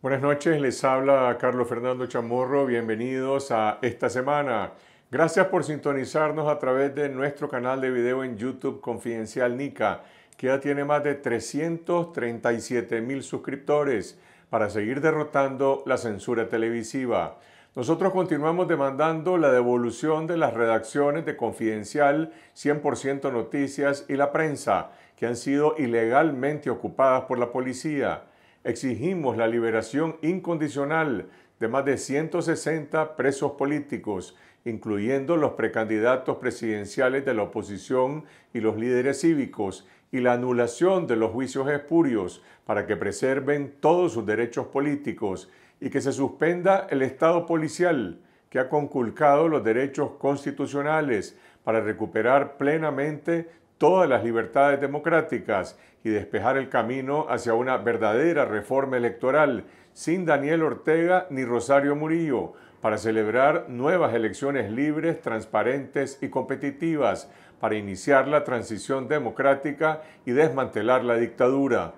Buenas noches, les habla Carlos Fernando Chamorro, bienvenidos a esta semana. Gracias por sintonizarnos a través de nuestro canal de video en YouTube Confidencial Nica, que ya tiene más de 337,000 suscriptores para seguir derrotando la censura televisiva. Nosotros continuamos demandando la devolución de las redacciones de Confidencial, 100% Noticias y La Prensa, que han sido ilegalmente ocupadas por la policía. Exigimos la liberación incondicional de más de 160 presos políticos, incluyendo los precandidatos presidenciales de la oposición y los líderes cívicos, y la anulación de los juicios espurios para que preserven todos sus derechos políticos y que se suspenda el Estado policial, que ha conculcado los derechos constitucionales para recuperar plenamente todas las libertades democráticas y despejar el camino hacia una verdadera reforma electoral sin Daniel Ortega ni Rosario Murillo, para celebrar nuevas elecciones libres, transparentes y competitivas, para iniciar la transición democrática y desmantelar la dictadura.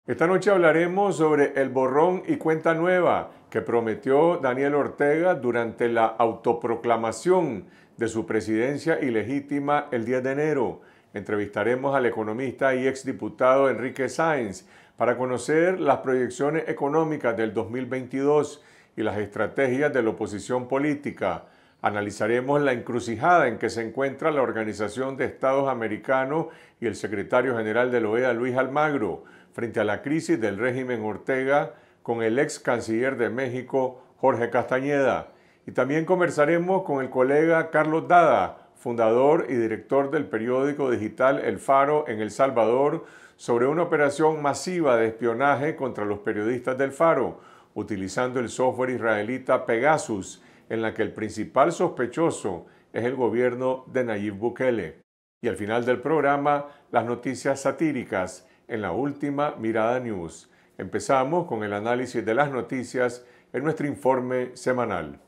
Esta noche hablaremos sobre el borrón y cuenta nueva que prometió Daniel Ortega durante la autoproclamación de su presidencia ilegítima el 10 de enero. Entrevistaremos al economista y exdiputado Enrique Sáenz para conocer las proyecciones económicas del 2022 y las estrategias de la oposición política. Analizaremos la encrucijada en que se encuentra la Organización de Estados Americanos y el secretario general de la OEA, Luis Almagro, frente a la crisis del régimen Ortega con el ex canciller de México, Jorge Castañeda. Y también conversaremos con el colega Carlos Dada, fundador y director del periódico digital El Faro en El Salvador, sobre una operación masiva de espionaje contra los periodistas del Faro, utilizando el software israelita Pegasus, en la que el principal sospechoso es el gobierno de Nayib Bukele. Y al final del programa, las noticias satíricas en la Última Mirada News. Empezamos con el análisis de las noticias en nuestro informe semanal.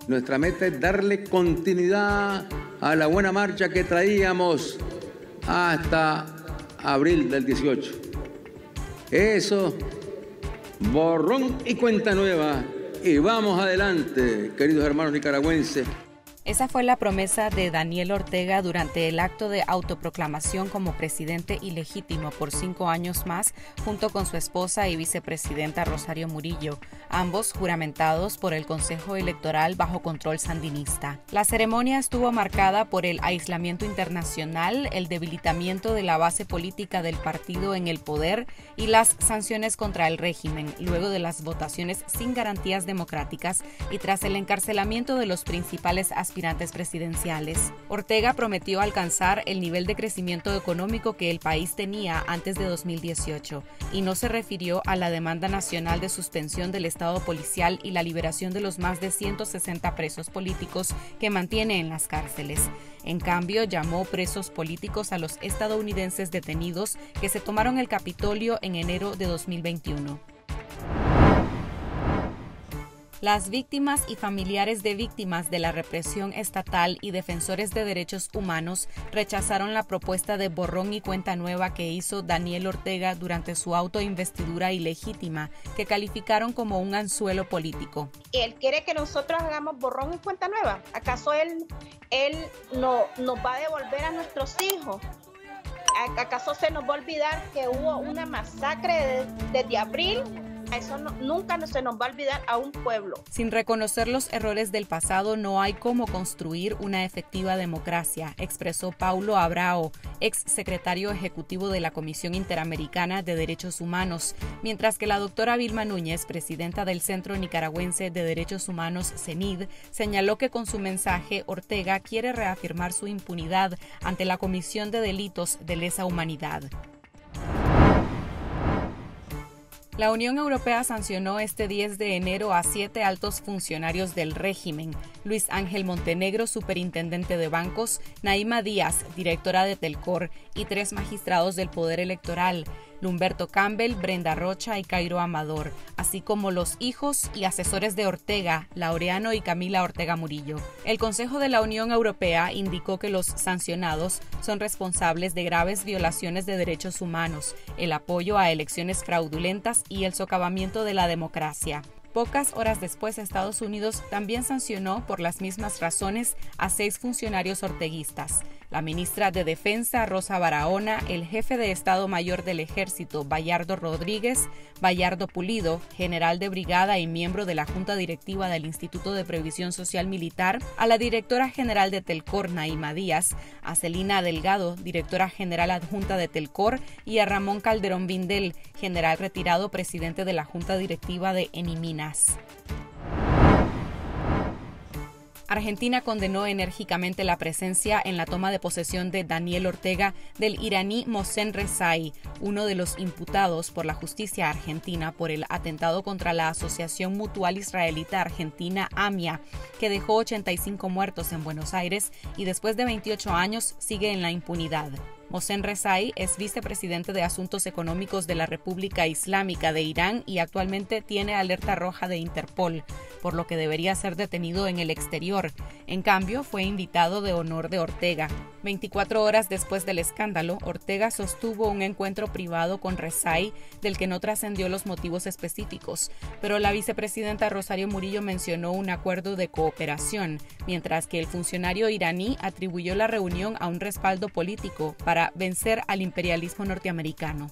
Nuestra meta es darle continuidad a la buena marcha que traíamos hasta abril del 18. Eso, borrón y cuenta nueva. Y vamos adelante, queridos hermanos nicaragüenses. Esa fue la promesa de Daniel Ortega durante el acto de autoproclamación como presidente ilegítimo por 5 años más, junto con su esposa y vicepresidenta Rosario Murillo, ambos juramentados por el Consejo Electoral bajo control sandinista. La ceremonia estuvo marcada por el aislamiento internacional, el debilitamiento de la base política del partido en el poder y las sanciones contra el régimen, luego de las votaciones sin garantías democráticas y tras el encarcelamiento de los principales aspirantes presidenciales. Ortega prometió alcanzar el nivel de crecimiento económico que el país tenía antes de 2018 y no se refirió a la demanda nacional de suspensión del Estado policial y la liberación de los más de 160 presos políticos que mantiene en las cárceles. En cambio, llamó presos políticos a los estadounidenses detenidos que se tomaron el Capitolio en enero de 2021. Las víctimas y familiares de víctimas de la represión estatal y defensores de derechos humanos rechazaron la propuesta de borrón y cuenta nueva que hizo Daniel Ortega durante su autoinvestidura ilegítima, que calificaron como un anzuelo político. Él quiere que nosotros hagamos borrón y cuenta nueva. ¿Acaso él no nos va a devolver a nuestros hijos? ¿Acaso se nos va a olvidar que hubo una masacre desde abril? Eso nunca se nos va a olvidar a un pueblo. Sin reconocer los errores del pasado, no hay cómo construir una efectiva democracia, expresó Paulo Abrao, ex secretario ejecutivo de la Comisión Interamericana de Derechos Humanos, mientras que la doctora Vilma Núñez, presidenta del Centro Nicaragüense de Derechos Humanos, CENID, señaló que con su mensaje Ortega quiere reafirmar su impunidad ante la comisión de delitos de lesa humanidad. La Unión Europea sancionó este 10 de enero a 7 altos funcionarios del régimen: Luis Ángel Montenegro, superintendente de bancos; Naima Díaz, directora de Telcor, y 3 magistrados del Poder Electoral. Lumberto Campbell, Brenda Rocha y Cairo Amador, así como los hijos y asesores de Ortega, Laureano y Camila Ortega Murillo. El Consejo de la Unión Europea indicó que los sancionados son responsables de graves violaciones de derechos humanos, el apoyo a elecciones fraudulentas y el socavamiento de la democracia. Pocas horas después, Estados Unidos también sancionó por las mismas razones a 6 funcionarios orteguistas. La ministra de Defensa, Rosa Barahona, el jefe de Estado Mayor del Ejército, Bayardo Rodríguez, Bayardo Pulido, general de brigada y miembro de la Junta Directiva del Instituto de Previsión Social Militar, a la directora general de Telcor, Naima Díaz, a Celina Delgado, directora general adjunta de Telcor, y a Ramón Calderón Vindel, general retirado, presidente de la Junta Directiva de Eniminas. Argentina condenó enérgicamente la presencia en la toma de posesión de Daniel Ortega del iraní Mohsen Rezaei, uno de los imputados por la justicia argentina por el atentado contra la Asociación Mutual Israelita Argentina, AMIA, que dejó 85 muertos en Buenos Aires y después de 28 años sigue en la impunidad. Mohsen Rezaei es vicepresidente de Asuntos Económicos de la República Islámica de Irán y actualmente tiene alerta roja de Interpol, por lo que debería ser detenido en el exterior. En cambio, fue invitado de honor de Ortega. 24 horas después del escándalo, Ortega sostuvo un encuentro privado con Rezaei, del que no trascendió los motivos específicos, pero la vicepresidenta Rosario Murillo mencionó un acuerdo de cooperación, mientras que el funcionario iraní atribuyó la reunión a un respaldo político para vencer al imperialismo norteamericano.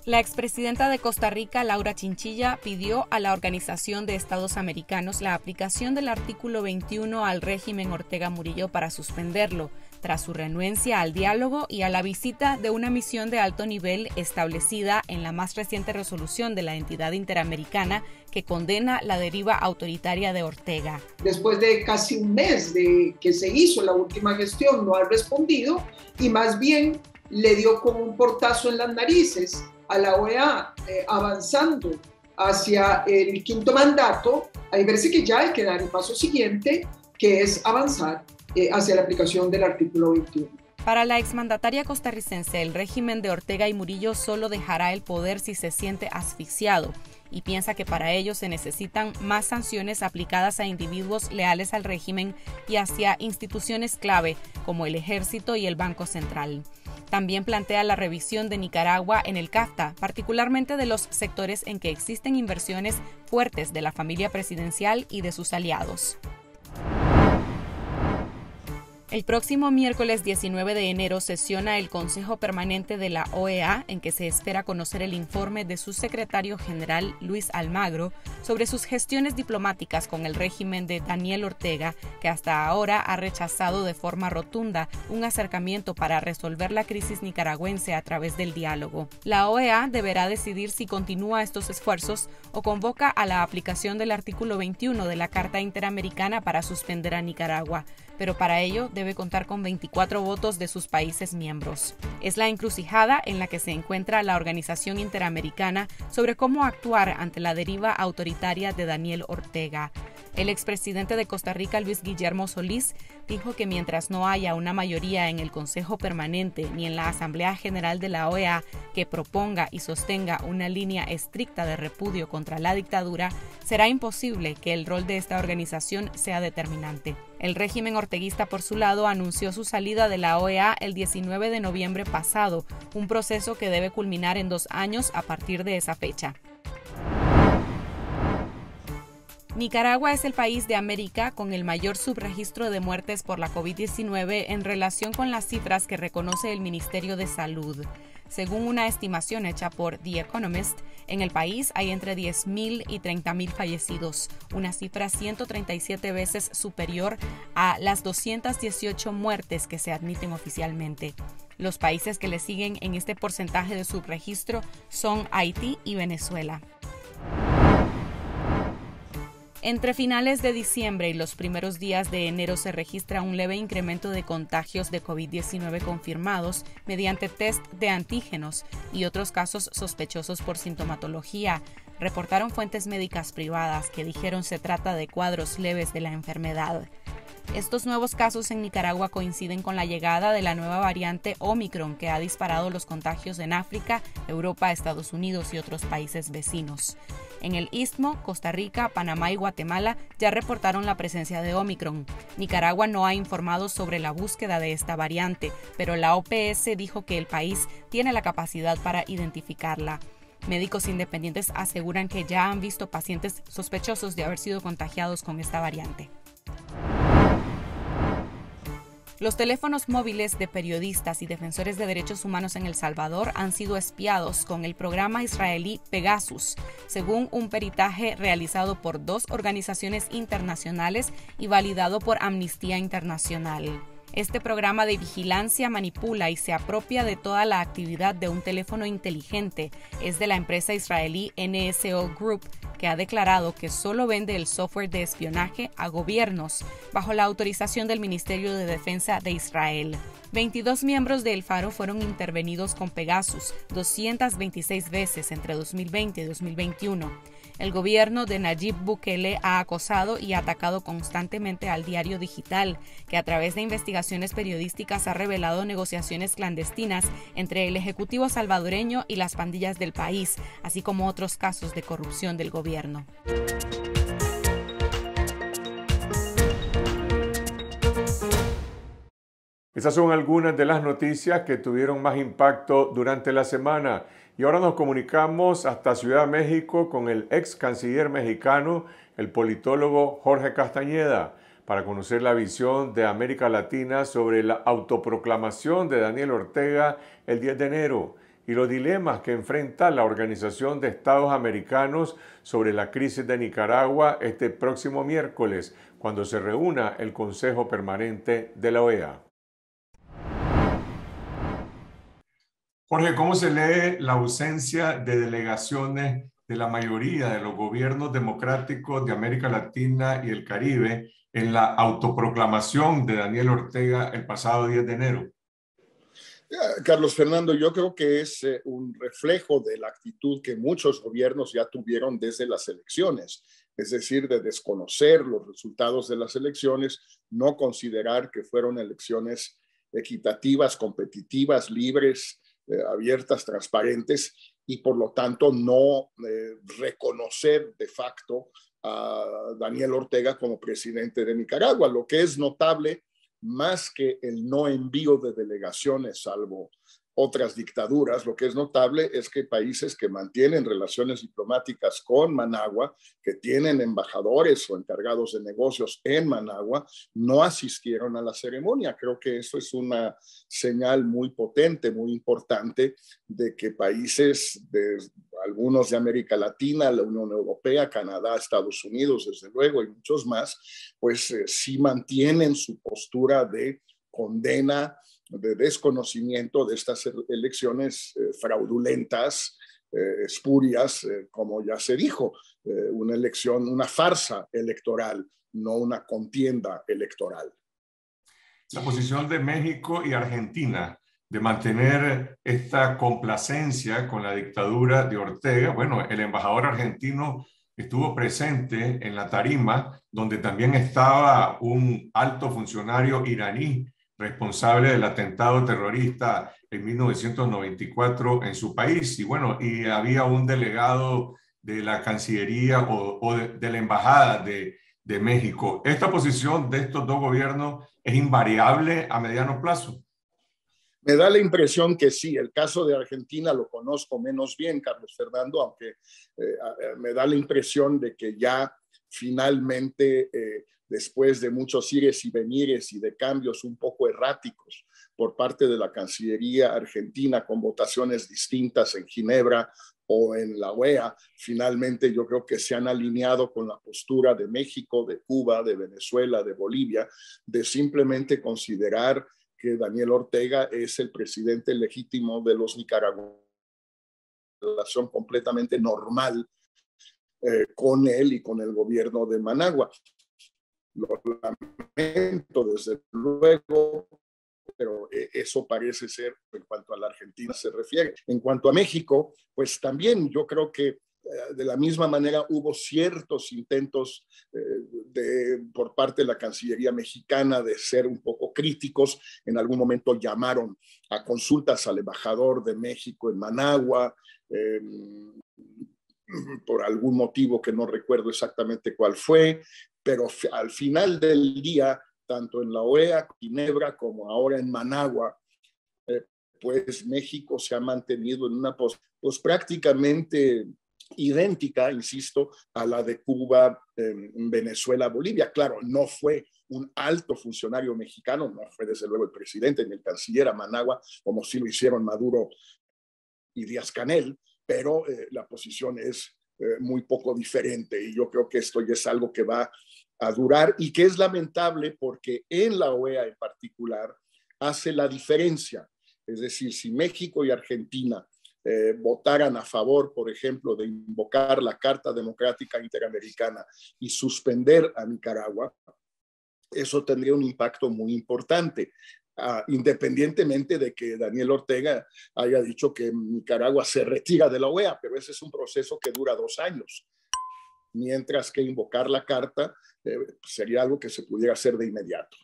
La expresidenta de Costa Rica, Laura Chinchilla, pidió a la Organización de Estados Americanos la aplicación del artículo 21 al régimen Ortega Murillo para suspenderlo, tras su renuencia al diálogo y a la visita de una misión de alto nivel establecida en la más reciente resolución de la entidad interamericana que condena la deriva autoritaria de Ortega. Después de casi un mes de que se hizo la última gestión, no ha respondido y más bien le dio como un portazo en las narices a la OEA, avanzando hacia el quinto mandato. Ahí parece que ya hay que dar el paso siguiente, que es avanzar hacia la aplicación del artículo 21. Para la exmandataria costarricense, el régimen de Ortega y Murillo solo dejará el poder si se siente asfixiado y piensa que para ello se necesitan más sanciones aplicadas a individuos leales al régimen y hacia instituciones clave como el Ejército y el Banco Central. También plantea la revisión de Nicaragua en el CAFTA, particularmente de los sectores en que existen inversiones fuertes de la familia presidencial y de sus aliados. El próximo miércoles 19 de enero sesiona el Consejo Permanente de la OEA, en que se espera conocer el informe de su secretario general, Luis Almagro, sobre sus gestiones diplomáticas con el régimen de Daniel Ortega, que hasta ahora ha rechazado de forma rotunda un acercamiento para resolver la crisis nicaragüense a través del diálogo. La OEA deberá decidir si continúa estos esfuerzos o convoca a la aplicación del artículo 21 de la Carta Interamericana para suspender a Nicaragua, pero para ello debe contar con 24 votos de sus países miembros. Es la encrucijada en la que se encuentra la Organización Interamericana sobre cómo actuar ante la deriva autoritaria de Daniel Ortega. El expresidente de Costa Rica, Luis Guillermo Solís, dijo que mientras no haya una mayoría en el Consejo Permanente ni en la Asamblea General de la OEA que proponga y sostenga una línea estricta de repudio contra la dictadura, será imposible que el rol de esta organización sea determinante. El régimen orteguista, por su lado, anunció su salida de la OEA el 19 de noviembre pasado, un proceso que debe culminar en 2 años a partir de esa fecha. Nicaragua es el país de América con el mayor subregistro de muertes por la COVID-19 en relación con las cifras que reconoce el Ministerio de Salud. Según una estimación hecha por The Economist, en el país hay entre 10.000 y 30.000 fallecidos, una cifra 137 veces superior a las 218 muertes que se admiten oficialmente. Los países que le siguen en este porcentaje de subregistro son Haití y Venezuela. Entre finales de diciembre y los primeros días de enero se registra un leve incremento de contagios de COVID-19 confirmados mediante test de antígenos y otros casos sospechosos por sintomatología, reportaron fuentes médicas privadas que dijeron se trata de cuadros leves de la enfermedad. Estos nuevos casos en Nicaragua coinciden con la llegada de la nueva variante Omicron, que ha disparado los contagios en África, Europa, Estados Unidos y otros países vecinos. En el Istmo, Costa Rica, Panamá y Guatemala ya reportaron la presencia de Omicron. Nicaragua no ha informado sobre la búsqueda de esta variante, pero la OPS dijo que el país tiene la capacidad para identificarla. Médicos independientes aseguran que ya han visto pacientes sospechosos de haber sido contagiados con esta variante. Los teléfonos móviles de periodistas y defensores de derechos humanos en El Salvador han sido espiados con el programa israelí Pegasus, según un peritaje realizado por 2 organizaciones internacionales y validado por Amnistía Internacional. Este programa de vigilancia manipula y se apropia de toda la actividad de un teléfono inteligente. Es de la empresa israelí NSO Group, que ha declarado que solo vende el software de espionaje a gobiernos, bajo la autorización del Ministerio de Defensa de Israel. 22 miembros de El Faro fueron intervenidos con Pegasus 226 veces entre 2020 y 2021. El gobierno de Nayib Bukele ha acosado y atacado constantemente al diario digital, que a través de investigaciones periodísticas ha revelado negociaciones clandestinas entre el ejecutivo salvadoreño y las pandillas del país, así como otros casos de corrupción del gobierno. Esas son algunas de las noticias que tuvieron más impacto durante la semana. Y ahora nos comunicamos hasta Ciudad de México con el ex canciller mexicano, el politólogo Jorge Castañeda, para conocer la visión de América Latina sobre la autoproclamación de Daniel Ortega el 10 de enero y los dilemas que enfrenta la Organización de Estados Americanos sobre la crisis de Nicaragua este próximo miércoles, cuando se reúna el Consejo Permanente de la OEA. Jorge, ¿cómo se lee la ausencia de delegaciones de la mayoría de los gobiernos democráticos de América Latina y el Caribe en la autoproclamación de Daniel Ortega el pasado 10 de enero? Carlos Fernando, yo creo que es un reflejo de la actitud que muchos gobiernos ya tuvieron desde las elecciones, es decir, de desconocer los resultados de las elecciones, no considerar que fueron elecciones equitativas, competitivas, libres, abiertas, transparentes, y por lo tanto no reconocer de facto a Daniel Ortega como presidente de Nicaragua. Lo que es notable, más que el no envío de delegaciones, salvo otras dictaduras, lo que es notable es que países que mantienen relaciones diplomáticas con Managua, que tienen embajadores o encargados de negocios en Managua, no asistieron a la ceremonia. Creo que eso es una señal muy potente, muy importante, de que países, algunos de América Latina, la Unión Europea, Canadá, Estados Unidos, desde luego, y muchos más, pues sí mantienen su postura de condena, de desconocimiento de estas elecciones fraudulentas, espurias, como ya se dijo, una elección, una farsa electoral, no una contienda electoral. La posición de México y Argentina de mantener esta complacencia con la dictadura de Ortega. Bueno, el embajador argentino estuvo presente en la tarima, donde también estaba un alto funcionario iraní responsable del atentado terrorista en 1994 en su país. Y bueno, y había un delegado de la Cancillería o de la Embajada de México. ¿Esta posición de estos dos gobiernos es invariable a mediano plazo? Me da la impresión que sí. El caso de Argentina lo conozco menos bien, Carlos Fernando, aunque me da la impresión de que ya finalmente, después de muchos ires y venires y de cambios un poco erráticos por parte de la Cancillería argentina con votaciones distintas en Ginebra o en la OEA, finalmente yo creo que se han alineado con la postura de México, de Cuba, de Venezuela, de Bolivia, de simplemente considerar que Daniel Ortega es el presidente legítimo de los nicaragüenses, una relación completamente normal con él y con el gobierno de Managua. Lo lamento desde luego, pero eso parece ser en cuanto a la Argentina se refiere. En cuanto a México, pues también yo creo que De la misma manera, hubo ciertos intentos por parte de la Cancillería mexicana de ser un poco críticos. En algún momento llamaron a consultas al embajador de México en Managua, por algún motivo que no recuerdo exactamente cuál fue, pero al final del día, tanto en la OEA, Ginebra, como ahora en Managua, pues México se ha mantenido en una pues prácticamente idéntica, insisto, a la de Cuba, Venezuela, Bolivia. Claro, no fue un alto funcionario mexicano, no fue desde luego el presidente ni el canciller a Managua, como sí lo hicieron Maduro y Díaz-Canel, pero la posición es muy poco diferente, y yo creo que esto ya es algo que va a durar y que es lamentable porque en la OEA en particular hace la diferencia. Es decir, si México y Argentina votaran a favor, por ejemplo, de invocar la Carta Democrática Interamericana y suspender a Nicaragua, eso tendría un impacto muy importante. Independientemente de que Daniel Ortega haya dicho que Nicaragua se retira de la OEA, pero ese es un proceso que dura 2 años, mientras que invocar la carta sería algo que se pudiera hacer de inmediato.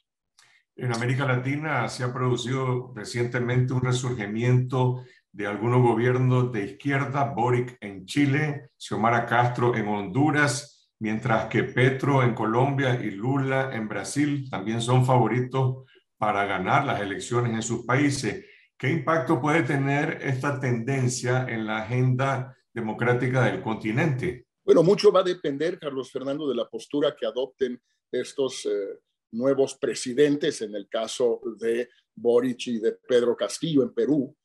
En América Latina se ha producido recientemente un resurgimiento de algunos gobiernos de izquierda, Boric en Chile, Xiomara Castro en Honduras, mientras que Petro en Colombia y Lula en Brasil también son favoritos para ganar las elecciones en sus países. ¿Qué impacto puede tener esta tendencia en la agenda democrática del continente? Bueno, mucho va a depender, Carlos Fernando, de la postura que adopten estos nuevos presidentes, en el caso de Boric y de Pedro Castillo en Perú,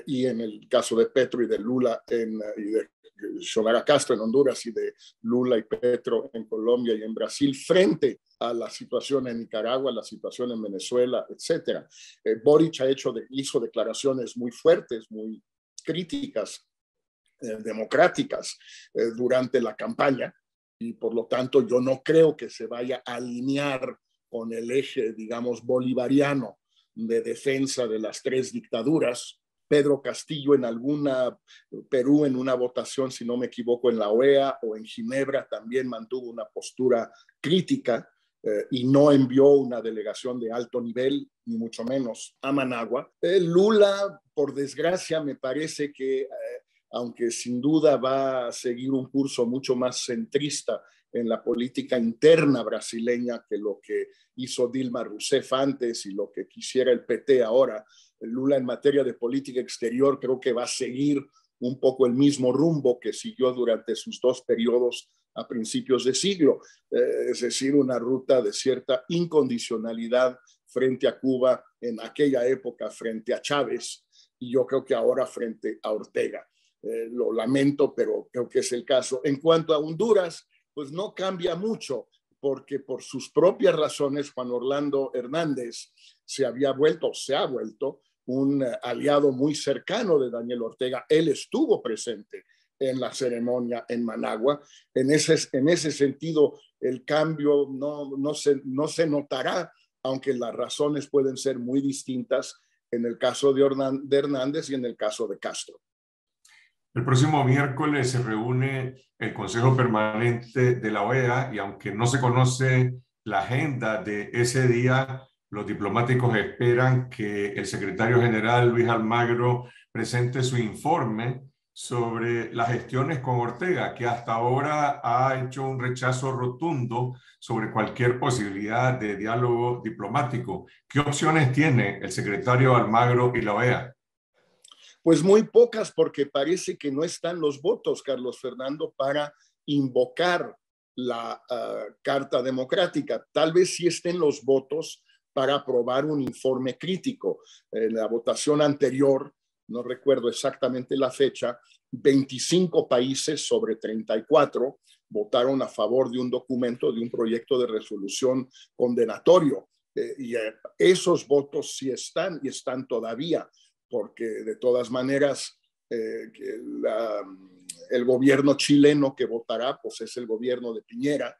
y en el caso de Petro y de Lula y de Xiomara Castro en Honduras y de Lula y Petro en Colombia y en Brasil, frente a la situación en Nicaragua, la situación en Venezuela, etc. Boric hizo declaraciones muy fuertes, muy críticas, democráticas durante la campaña, y por lo tanto yo no creo que se vaya a alinear con el eje, digamos, bolivariano de defensa de las 3 dictaduras. Pedro Castillo Perú en una votación, si no me equivoco, en la OEA o en Ginebra, también mantuvo una postura crítica y no envió una delegación de alto nivel, ni mucho menos a Managua. Lula, por desgracia, me parece que aunque sin duda va a seguir un curso mucho más centrista en la política interna brasileña que lo que hizo Dilma Rousseff antes y lo que quisiera el PT ahora, Lula en materia de política exterior creo que va a seguir un poco el mismo rumbo que siguió durante sus 2 periodos a principios de siglo, es decir, una ruta de cierta incondicionalidad frente a Cuba en aquella época, frente a Chávez, y yo creo que ahora frente a Ortega. Lo lamento, pero creo que es el caso. En cuanto a Honduras, pues no cambia mucho, porque por sus propias razones Juan Orlando Hernández se ha vuelto un aliado muy cercano de Daniel Ortega. Él estuvo presente en la ceremonia en Managua. En ese sentido, el cambio no se notará, aunque las razones pueden ser muy distintas en el caso de Hernández y en el caso de Castro. El próximo miércoles se reúne el Consejo Permanente de la OEA y aunque no se conoce la agenda de ese día, los diplomáticos esperan que el secretario general Luis Almagro presente su informe sobre las gestiones con Ortega, que hasta ahora ha hecho un rechazo rotundo sobre cualquier posibilidad de diálogo diplomático. ¿Qué opciones tiene el secretario Almagro y la OEA? Pues muy pocas, porque parece que no están los votos, Carlos Fernando, para invocar la Carta Democrática. Tal vez sí estén los votos para aprobar un informe crítico. En la votación anterior, no recuerdo exactamente la fecha, 25 países sobre 34 votaron a favor de un documento, de un proyecto de resolución condenatorio. Y esos votos sí están y están todavía, porque de todas maneras el gobierno chileno que votará pues es el gobierno de Piñera,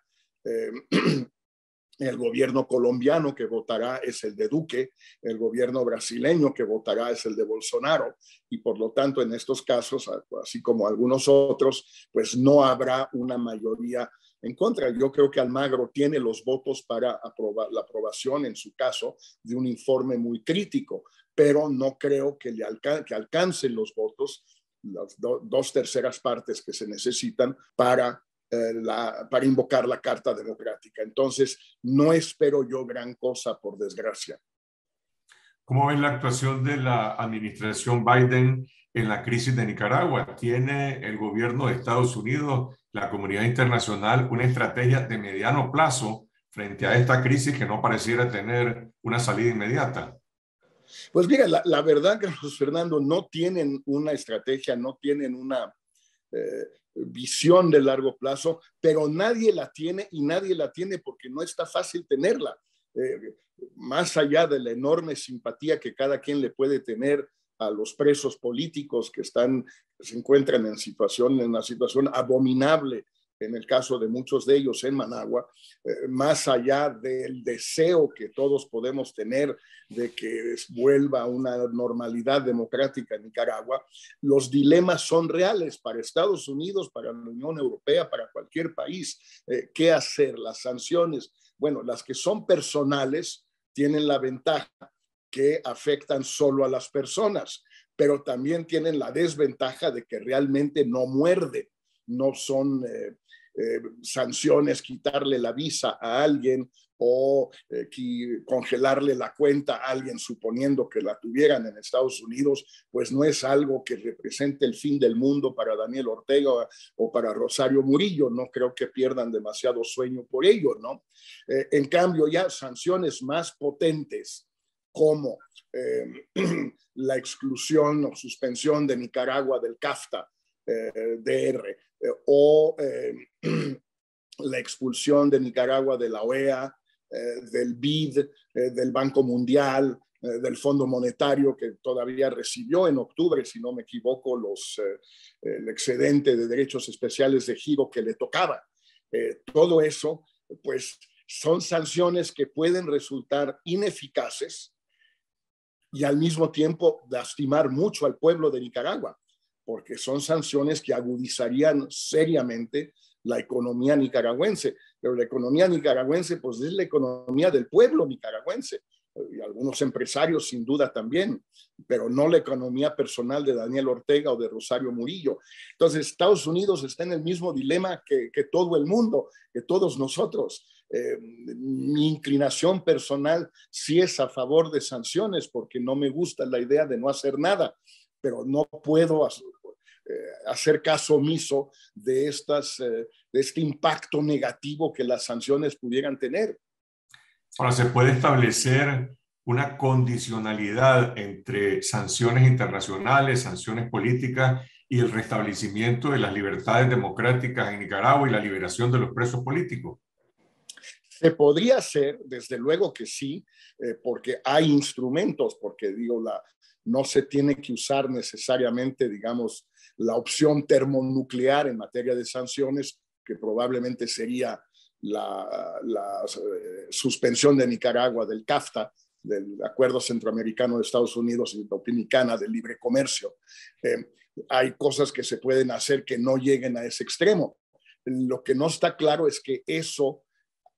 El gobierno colombiano que votará es el de Duque, el gobierno brasileño que votará es el de Bolsonaro, y por lo tanto en estos casos, así como algunos otros, pues no habrá una mayoría en contra. Yo creo que Almagro tiene los votos para la aprobación, en su caso, de un informe muy crítico, pero no creo que alcancen los votos, las dos terceras partes que se necesitan para invocar la Carta Democrática. Entonces, no espero yo gran cosa, por desgracia. ¿Cómo ven la actuación de la administración Biden en la crisis de Nicaragua? ¿Tiene el gobierno de Estados Unidos, la comunidad internacional, una estrategia de mediano plazo frente a esta crisis que no pareciera tener una salida inmediata? Pues mira, la verdad, Carlos Fernando, no tienen una estrategia, no tienen una visión de largo plazo, pero nadie la tiene, y nadie la tiene porque no está fácil tenerla. Más allá de la enorme simpatía que cada quien le puede tener a los presos políticos que se encuentran en una situación abominable, en el caso de muchos de ellos en Managua, más allá del deseo que todos podemos tener de que vuelva una normalidad democrática en Nicaragua, los dilemas son reales para Estados Unidos, para la Unión Europea, para cualquier país. ¿Qué hacer? Las sanciones, bueno, las que son personales tienen la ventaja que afectan solo a las personas, pero también tienen la desventaja de que realmente no muerden, no son sanciones, quitarle la visa a alguien o congelarle la cuenta a alguien suponiendo que la tuvieran en Estados Unidos, pues no es algo que represente el fin del mundo para Daniel Ortega o para Rosario Murillo. No creo que pierdan demasiado sueño por ello, ¿no? En cambio, ya sanciones más potentes como la exclusión o suspensión de Nicaragua del CAFTA, DR, o la expulsión de Nicaragua de la OEA, del BID, del Banco Mundial, del Fondo Monetario, que todavía recibió en octubre, si no me equivoco, el excedente de derechos especiales de giro que le tocaba. Todo eso, pues, son sanciones que pueden resultar ineficaces y al mismo tiempo lastimar mucho al pueblo de Nicaragua, porque son sanciones que agudizarían seriamente la economía nicaragüense. Pero la economía nicaragüense, pues, es la economía del pueblo nicaragüense, y algunos empresarios sin duda también, pero no la economía personal de Daniel Ortega o de Rosario Murillo. Entonces, Estados Unidos está en el mismo dilema que todo el mundo, que todos nosotros. Mi inclinación personal sí es a favor de sanciones, porque no me gusta la idea de no hacer nada, pero no puedo hacer caso omiso de este impacto negativo que las sanciones pudieran tener. Ahora, ¿se puede establecer una condicionalidad entre sanciones internacionales, sanciones políticas y el restablecimiento de las libertades democráticas en Nicaragua y la liberación de los presos políticos? Se podría hacer, desde luego que sí, porque hay instrumentos, porque no se tiene que usar necesariamente, digamos, la opción termonuclear en materia de sanciones, que probablemente sería la suspensión de Nicaragua del CAFTA, del Acuerdo Centroamericano de Estados Unidos y Dominicana de Libre Comercio. Hay cosas que se pueden hacer que no lleguen a ese extremo. Lo que no está claro es que eso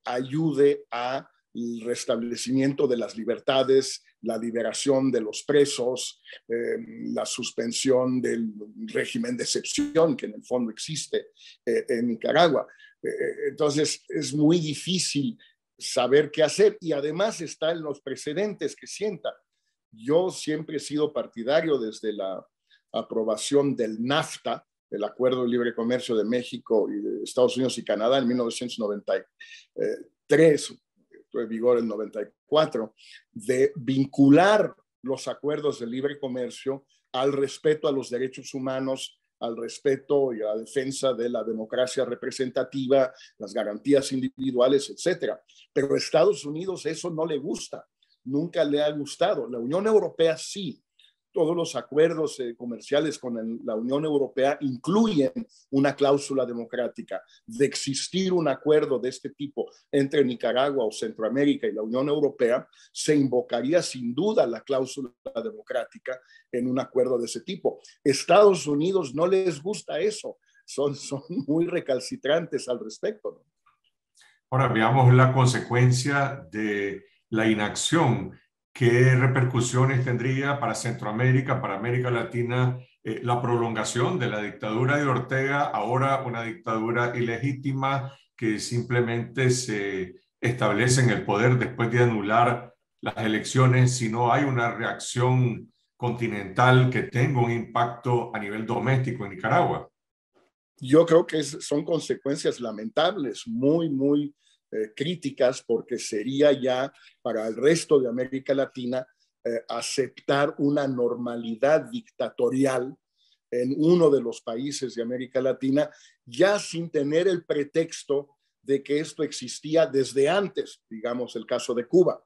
ayude al restablecimiento de las libertades, la liberación de los presos, la suspensión del régimen de excepción que en el fondo existe en Nicaragua. Entonces es muy difícil saber qué hacer, y además están los precedentes que sienta. Yo siempre he sido partidario desde la aprobación del NAFTA, el Acuerdo de Libre Comercio de México y de Estados Unidos y Canadá en 1993, fue en vigor en 94, de vincular los acuerdos de libre comercio al respeto a los derechos humanos, al respeto y a la defensa de la democracia representativa, las garantías individuales, etcétera. Pero a Estados Unidos eso no le gusta, nunca le ha gustado. La Unión Europea sí. todos los acuerdos comerciales con la Unión Europea incluyen una cláusula democrática. De existir un acuerdo de este tipo entre Nicaragua o Centroamérica y la Unión Europea, se invocaría sin duda la cláusula democrática en un acuerdo de ese tipo. Estados Unidos no les gusta eso, son muy recalcitrantes al respecto, ¿no? Ahora veamos la consecuencia de la inacción. ¿Qué repercusiones tendría para Centroamérica, para América Latina, la prolongación de la dictadura de Ortega, ahora una dictadura ilegítima que simplemente se establece en el poder después de anular las elecciones si no hay una reacción continental que tenga un impacto a nivel doméstico en Nicaragua? Yo creo que son consecuencias lamentables, muy críticas, porque sería ya para el resto de América Latina aceptar una normalidad dictatorial en uno de los países de América Latina, ya sin tener el pretexto de que esto existía desde antes, digamos el caso de Cuba,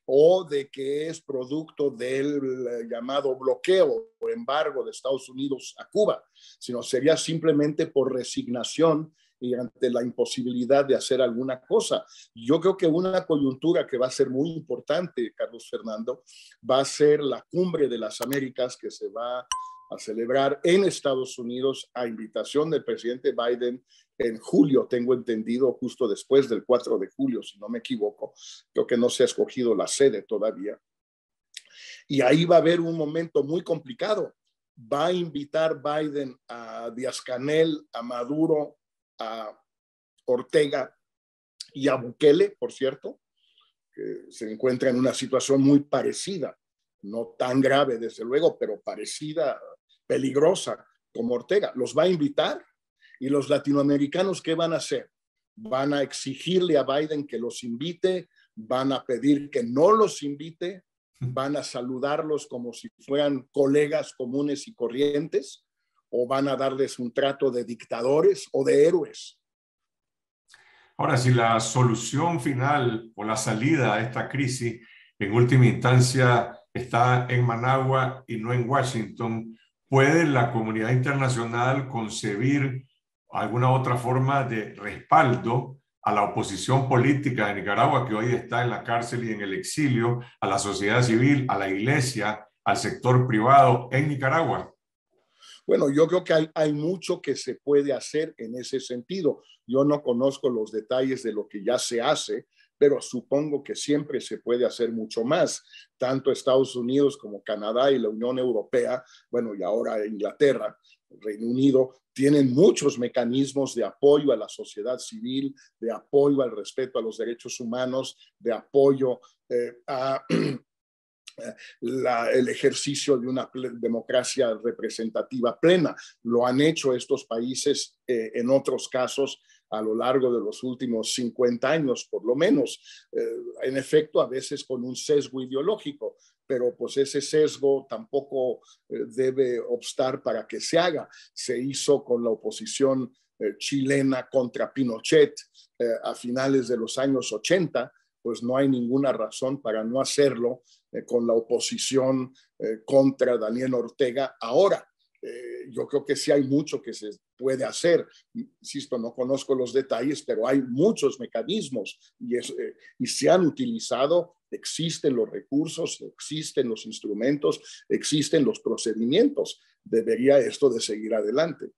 o de que es producto del llamado bloqueo o embargo de Estados Unidos a Cuba, sino sería simplemente por resignación y ante la imposibilidad de hacer alguna cosa. Yo creo que una coyuntura que va a ser muy importante, Carlos Fernando, va a ser la Cumbre de las Américas que se va a celebrar en Estados Unidos a invitación del presidente Biden en julio, tengo entendido, justo después del 4 de julio, si no me equivoco. Creo que no se ha escogido la sede todavía. Y ahí va a haber un momento muy complicado. Va a invitar Biden a Díaz-Canel, a Maduro, a Ortega y a Bukele, por cierto, que se encuentra en una situación muy parecida, no tan grave desde luego, pero parecida, peligrosa como Ortega. Los va a invitar. ¿Y los latinoamericanos qué van a hacer? Van a exigirle a Biden que los invite, van a pedir que no los invite, van a saludarlos como si fueran colegas comunes y corrientes, o van a darles un trato de dictadores o de héroes. Ahora, si la solución final o la salida a esta crisis en última instancia está en Managua y no en Washington, ¿puede la comunidad internacional concebir alguna otra forma de respaldo a la oposición política de Nicaragua, que hoy está en la cárcel y en el exilio, a la sociedad civil, a la iglesia, al sector privado en Nicaragua? Bueno, yo creo que hay mucho que se puede hacer en ese sentido. Yo no conozco los detalles de lo que ya se hace, pero supongo que siempre se puede hacer mucho más. Tanto Estados Unidos como Canadá y la Unión Europea, bueno, y ahora Inglaterra, Reino Unido, tienen muchos mecanismos de apoyo a la sociedad civil, de apoyo al respeto a los derechos humanos, de apoyo a el ejercicio de una democracia representativa plena. Lo han hecho estos países en otros casos a lo largo de los últimos 50 años, por lo menos. En efecto, a veces con un sesgo ideológico, pero pues ese sesgo tampoco debe obstar para que se haga. Se hizo con la oposición chilena contra Pinochet a finales de los años 80, pues no hay ninguna razón para no hacerlo con la oposición contra Daniel Ortega ahora. Yo creo que sí hay mucho que se puede hacer. Insisto, no conozco los detalles, pero hay muchos mecanismos y se han utilizado. Existen los recursos, existen los instrumentos, existen los procedimientos. Debería esto de seguir adelante.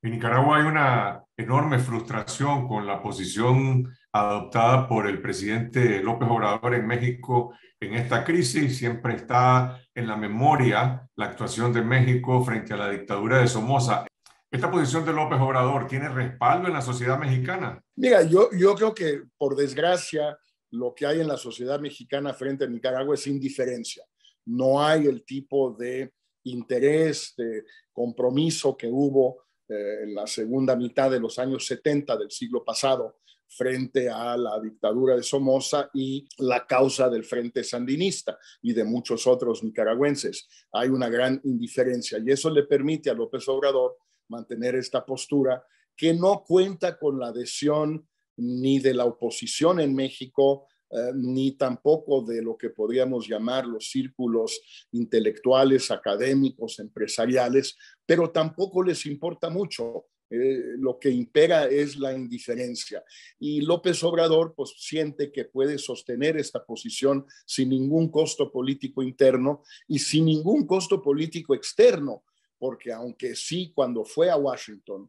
En Nicaragua hay una enorme frustración con la posición adoptada por el presidente López Obrador en México en esta crisis. Siempre está en la memoria la actuación de México frente a la dictadura de Somoza. ¿Esta posición de López Obrador tiene respaldo en la sociedad mexicana? Mira, yo creo que, por desgracia, lo que hay en la sociedad mexicana frente a Nicaragua es indiferencia. No hay el tipo de interés, de compromiso que hubo en la segunda mitad de los años 70 del siglo pasado frente a la dictadura de Somoza y la causa del Frente Sandinista y de muchos otros nicaragüenses. Hay una gran indiferencia y eso le permite a López Obrador mantener esta postura que no cuenta con la adhesión ni de la oposición en México, ni tampoco de lo que podríamos llamar los círculos intelectuales, académicos, empresariales, pero tampoco les importa mucho. Lo que impera es la indiferencia. Y López Obrador pues siente que puede sostener esta posición sin ningún costo político interno y sin ningún costo político externo, porque aunque sí, cuando fue a Washington,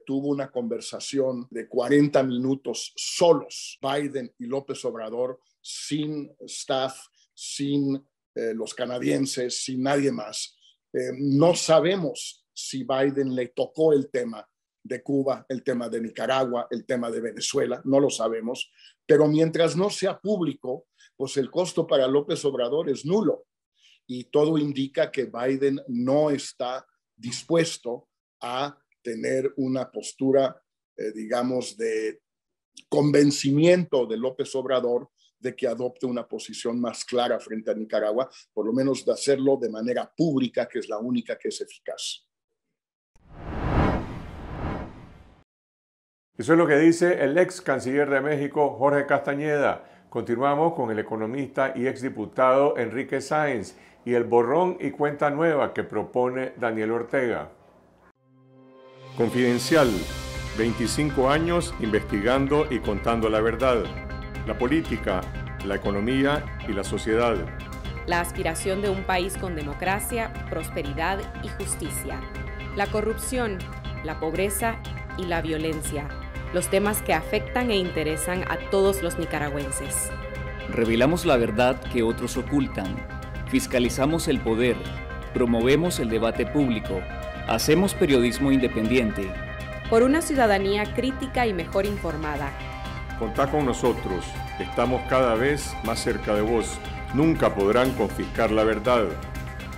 tuvo una conversación de 40 minutos solos, Biden y López Obrador, sin staff, sin los canadienses, sin nadie más. No sabemos si Biden le tocó el tema de Cuba, el tema de Nicaragua, el tema de Venezuela, no lo sabemos, pero mientras no sea público, pues el costo para López Obrador es nulo y todo indica que Biden no está dispuesto a tener una postura, digamos, de convencimiento de López Obrador de que adopte una posición más clara frente a Nicaragua, por lo menos de hacerlo de manera pública, que es la única que es eficaz. Eso es lo que dice el ex canciller de México, Jorge Castañeda. Continuamos con el economista y exdiputado Enrique Sáenz y el borrón y cuenta nueva que propone Daniel Ortega. Confidencial, 25 años investigando y contando la verdad, la política, la economía y la sociedad. La aspiración de un país con democracia, prosperidad y justicia. La corrupción, la pobreza y la violencia. Los temas que afectan e interesan a todos los nicaragüenses. Revelamos la verdad que otros ocultan. Fiscalizamos el poder. Promovemos el debate público. Hacemos periodismo independiente. Por una ciudadanía crítica y mejor informada. Contá con nosotros. Estamos cada vez más cerca de vos. Nunca podrán confiscar la verdad.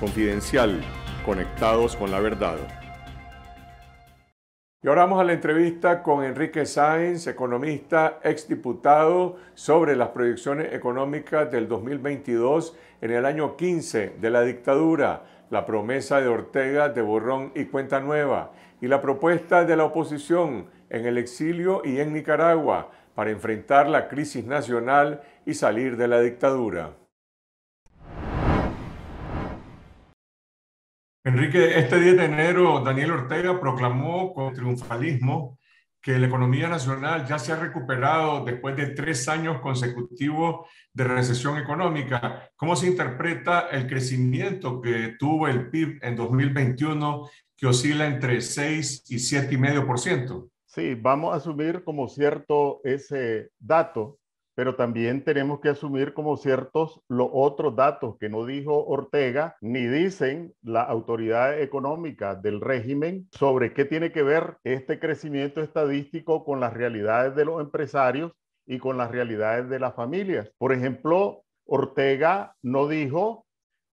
Confidencial. Conectados con la verdad. Y ahora vamos a la entrevista con Enrique Sáenz, economista, exdiputado, sobre las proyecciones económicas del 2022 en el año 15 de la dictadura, la promesa de Ortega de borrón y cuenta nueva y la propuesta de la oposición en el exilio y en Nicaragua para enfrentar la crisis nacional y salir de la dictadura. Enrique, este 10 de enero Daniel Ortega proclamó con triunfalismo que la economía nacional ya se ha recuperado después de 3 años consecutivos de recesión económica. ¿Cómo se interpreta el crecimiento que tuvo el PIB en 2021, que oscila entre 6 y 7,5%? Sí, vamos a asumir como cierto ese dato, pero también tenemos que asumir como ciertos los otros datos que no dijo Ortega ni dicen las autoridades económicas del régimen sobre qué tiene que ver este crecimiento estadístico con las realidades de los empresarios y con las realidades de las familias. Por ejemplo, Ortega no dijo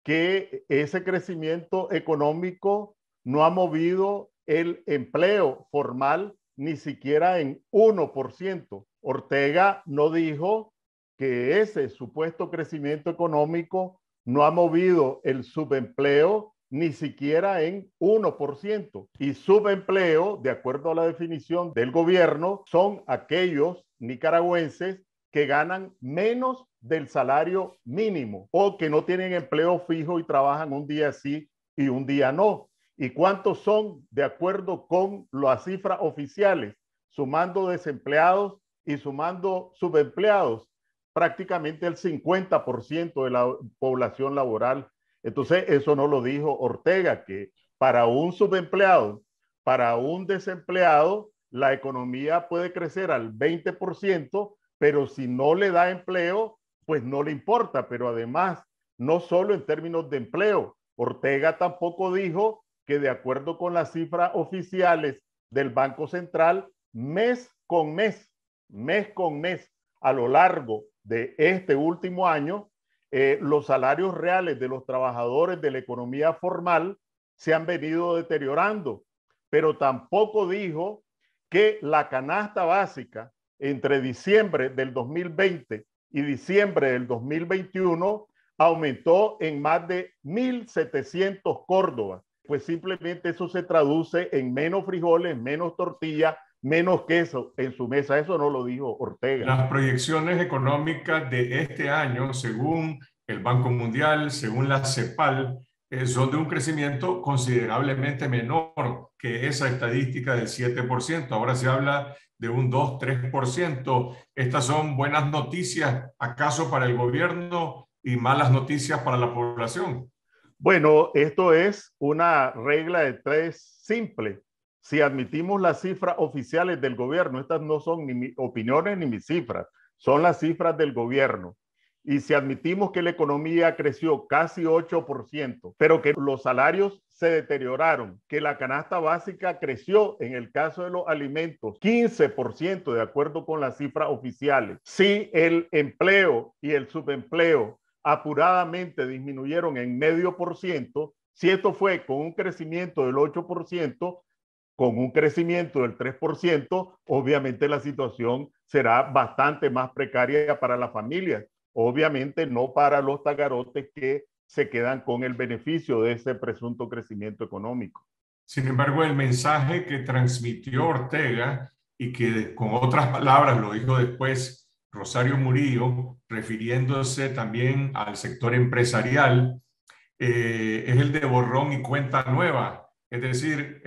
que ese crecimiento económico no ha movido el empleo formal ni siquiera en 1%. Ortega no dijo que ese supuesto crecimiento económico no ha movido el subempleo ni siquiera en 1%. Y subempleo, de acuerdo a la definición del gobierno, son aquellos nicaragüenses que ganan menos del salario mínimo o que no tienen empleo fijo y trabajan un día sí y un día no. ¿Y cuántos son de acuerdo con las cifras oficiales, sumando desempleados y sumando subempleados? Prácticamente el 50% de la población laboral. Entonces, eso no lo dijo Ortega, que para un subempleado, para un desempleado, la economía puede crecer al 20%, pero si no le da empleo, pues no le importa. Pero además, no solo en términos de empleo, Ortega tampoco dijo que de acuerdo con las cifras oficiales del Banco Central, mes con mes, a lo largo de este último año, los salarios reales de los trabajadores de la economía formal se han venido deteriorando, pero tampoco dijo que la canasta básica entre diciembre del 2020 y diciembre del 2021 aumentó en más de 1.700 córdobas. Pues simplemente eso se traduce en menos frijoles, menos tortilla, menos que eso en su mesa. Eso no lo dijo Ortega. Las proyecciones económicas de este año, según el Banco Mundial, según la CEPAL, son de un crecimiento considerablemente menor que esa estadística del 7%. Ahora se habla de un 2-3%. ¿Estas son buenas noticias acaso para el gobierno y malas noticias para la población? Bueno, esto es una regla de tres simple. Si admitimos las cifras oficiales del gobierno, estas no son ni mis opiniones ni mis cifras, son las cifras del gobierno. Y si admitimos que la economía creció casi 8%, pero que los salarios se deterioraron, que la canasta básica creció en el caso de los alimentos 15% de acuerdo con las cifras oficiales, si el empleo y el subempleo apuradamente disminuyeron en 0,5%, si esto fue con un crecimiento del 8%, con un crecimiento del 3%, obviamente la situación será bastante más precaria para las familias. Obviamente no para los tagarotes que se quedan con el beneficio de ese presunto crecimiento económico. Sin embargo, el mensaje que transmitió Ortega y que con otras palabras lo dijo después Rosario Murillo, refiriéndose también al sector empresarial, es el de borrón y cuenta nueva. Es decir,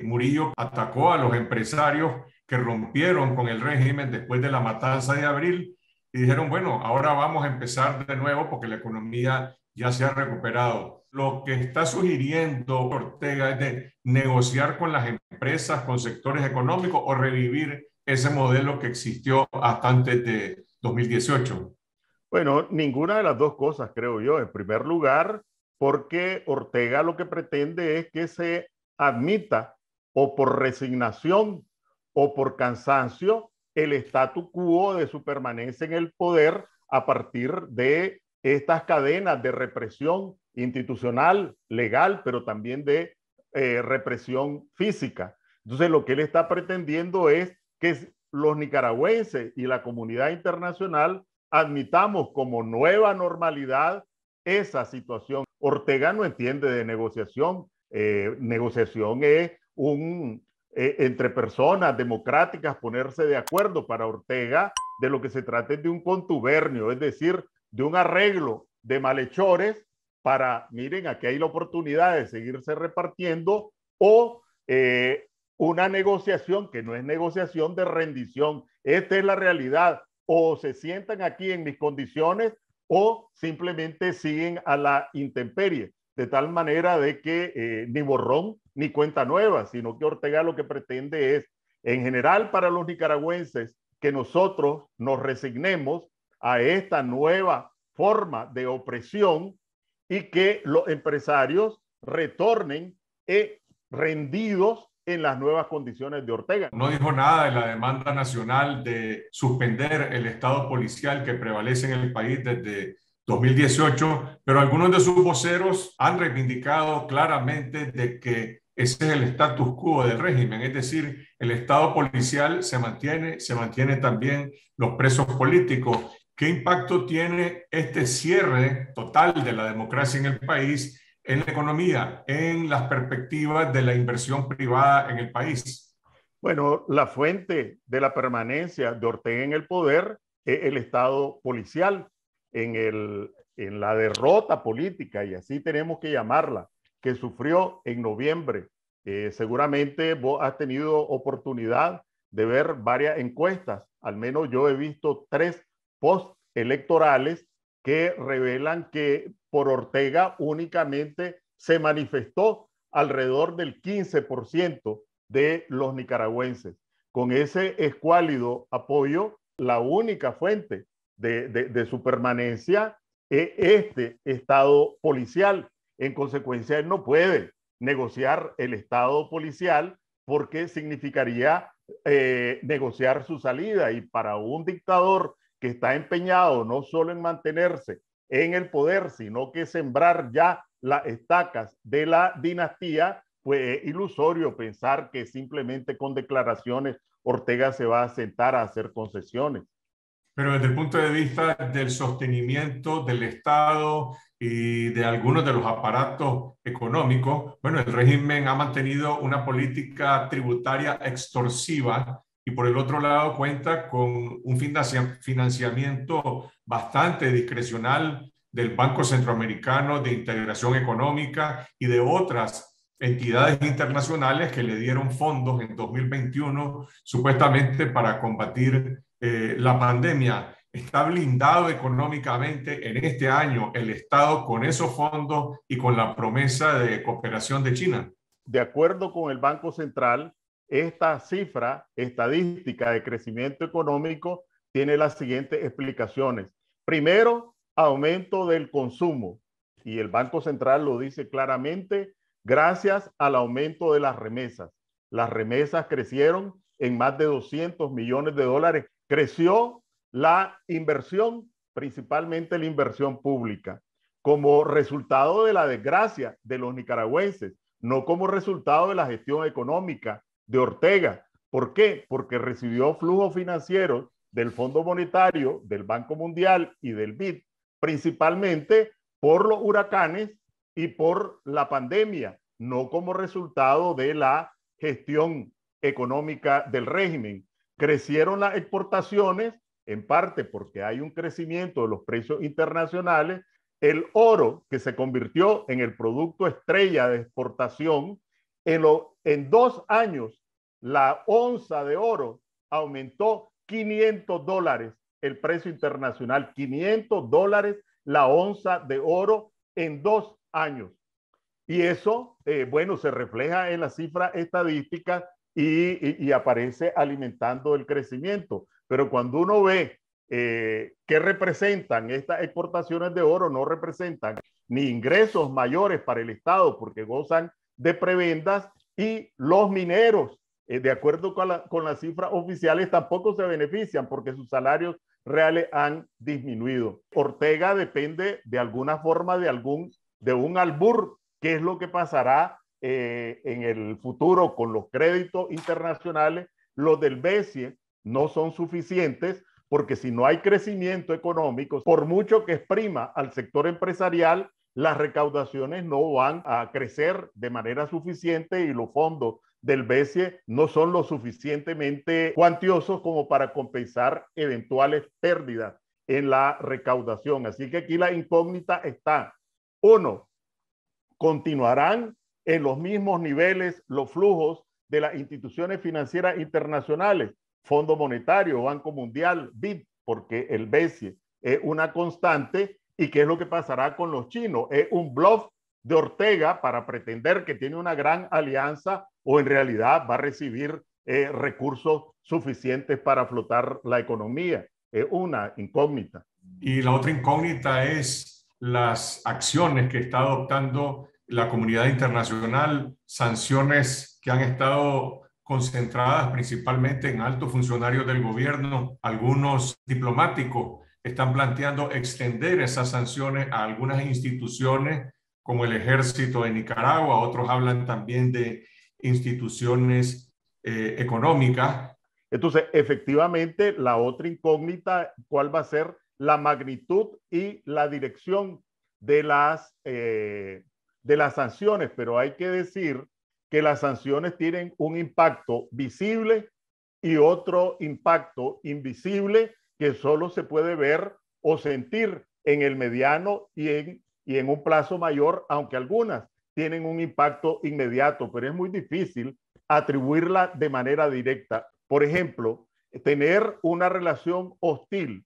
Murillo atacó a los empresarios que rompieron con el régimen después de la matanza de abril y dijeron, bueno, ahora vamos a empezar de nuevo porque la economía ya se ha recuperado. Lo que está sugiriendo Ortega es de negociar con las empresas, con sectores económicos o revivir ese modelo que existió hasta antes de 2018. Bueno, ninguna de las dos cosas, creo yo. En primer lugar, porque Ortega lo que pretende es que se admita o por resignación o por cansancio el statu quo de su permanencia en el poder a partir de estas cadenas de represión institucional, legal, pero también de represión física. Entonces, lo que él está pretendiendo es que los nicaragüenses y la comunidad internacional admitamos como nueva normalidad esa situación. Ortega no entiende de negociación. Negociación es entre personas democráticas ponerse de acuerdo. Para Ortega, de lo que se trata es de un contubernio, es decir, de un arreglo de malhechores para, miren, aquí hay la oportunidad de seguirse repartiendo, o una negociación que no es negociación de rendición. Esta es la realidad. O se sientan aquí en mis condiciones o simplemente siguen a la intemperie, de tal manera de que ni borrón ni cuenta nueva, sino que Ortega lo que pretende es, en general para los nicaragüenses, que nosotros nos resignemos a esta nueva forma de opresión y que los empresarios retornen rendidos en las nuevas condiciones de Ortega. No dijo nada de la demanda nacional de suspender el estado policial que prevalece en el país desde 2018, pero algunos de sus voceros han reivindicado claramente de que ese es el status quo del régimen, es decir, el estado policial se mantiene también los presos políticos. ¿Qué impacto tiene este cierre total de la democracia en el país, en la economía, en las perspectivas de la inversión privada en el país? Bueno, la fuente de la permanencia de Ortega en el poder es el estado policial. En la derrota política, y así tenemos que llamarla, que sufrió en noviembre. Seguramente vos has tenido oportunidad de ver varias encuestas, al menos yo he visto 3 postelectorales que revelan que por Ortega únicamente se manifestó alrededor del 15% de los nicaragüenses. Con ese escuálido apoyo, la única fuente de su permanencia es este estado policial. En consecuencia, él no puede negociar el estado policial porque significaría negociar su salida, y para un dictador que está empeñado no solo en mantenerse en el poder, sino que sembrar ya las estacas de la dinastía, pues es ilusorio pensar que simplemente con declaraciones Ortega se va a sentar a hacer concesiones. Pero desde el punto de vista del sostenimiento del Estado y de algunos de los aparatos económicos, bueno, el régimen ha mantenido una política tributaria extorsiva y por el otro lado cuenta con un financiamiento bastante discrecional del Banco Centroamericano de Integración Económica y de otras entidades internacionales que le dieron fondos en 2021 supuestamente para combatir la pandemia. ¿Está blindado económicamente en este año el Estado con esos fondos y con la promesa de cooperación de China? De acuerdo con el Banco Central, esta cifra estadística de crecimiento económico tiene las siguientes explicaciones. Primero, aumento del consumo. Y el Banco Central lo dice claramente, gracias al aumento de las remesas. Las remesas crecieron en más de 200 millones de dólares. Creció la inversión, principalmente la inversión pública, como resultado de la desgracia de los nicaragüenses, no como resultado de la gestión económica de Ortega. ¿Por qué? Porque recibió flujos financieros del Fondo Monetario, del Banco Mundial y del BID, principalmente por los huracanes y por la pandemia, no como resultado de la gestión económica del régimen. Crecieron las exportaciones, en parte porque hay un crecimiento de los precios internacionales. El oro, que se convirtió en el producto estrella de exportación, en 2 años, la onza de oro aumentó $500 el precio internacional, $500 la onza de oro en 2 años. Y eso, bueno, se refleja en las cifras estadísticas y aparece alimentando el crecimiento. Pero cuando uno ve qué representan estas exportaciones de oro, no representan ni ingresos mayores para el Estado porque gozan de prebendas, y los mineros, de acuerdo con las cifras oficiales, tampoco se benefician porque sus salarios reales han disminuido. Ortega depende de alguna forma de un albur. ¿Qué es lo que pasará en el futuro con los créditos internacionales? Los del BCE no son suficientes porque si no hay crecimiento económico, por mucho que exprima al sector empresarial, las recaudaciones no van a crecer de manera suficiente y los fondos del BCE no son lo suficientemente cuantiosos como para compensar eventuales pérdidas en la recaudación. Así que aquí la incógnita está. Uno, ¿continuarán en los mismos niveles los flujos de las instituciones financieras internacionales? Fondo Monetario, Banco Mundial, BID, porque el BCE es una constante. ¿Y qué es lo que pasará con los chinos? ¿Es un bluff de Ortega para pretender que tiene una gran alianza o en realidad va a recibir recursos suficientes para flotar la economía? Es una incógnita. Y la otra incógnita es las acciones que está adoptando la comunidad internacional, sanciones que han estado concentradas principalmente en altos funcionarios del gobierno. Algunos diplomáticos están planteando extender esas sanciones a algunas instituciones como el Ejército de Nicaragua. Otros hablan también de instituciones económicas. Entonces, efectivamente, la otra incógnita, ¿cuál va a ser la magnitud y la dirección de las sanciones? Pero hay que decir que las sanciones tienen un impacto visible y otro impacto invisible que solo se puede ver o sentir en el mediano y en un plazo mayor, aunque algunas tienen un impacto inmediato, pero es muy difícil atribuirla de manera directa. Por ejemplo, tener una relación hostil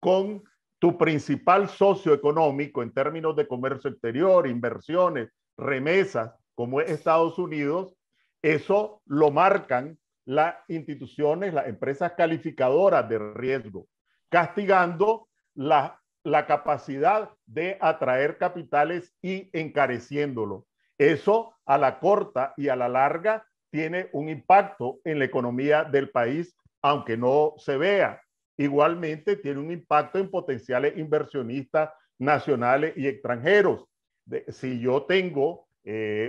con tu principal socio económico en términos de comercio exterior, inversiones, remesas, como es Estados Unidos, eso lo marcan las instituciones, las empresas calificadoras de riesgo, castigando la capacidad de atraer capitales y encareciéndolo. Eso a la corta y a la larga tiene un impacto en la economía del país, aunque no se vea. Igualmente tiene un impacto en potenciales inversionistas nacionales y extranjeros. Si yo tengo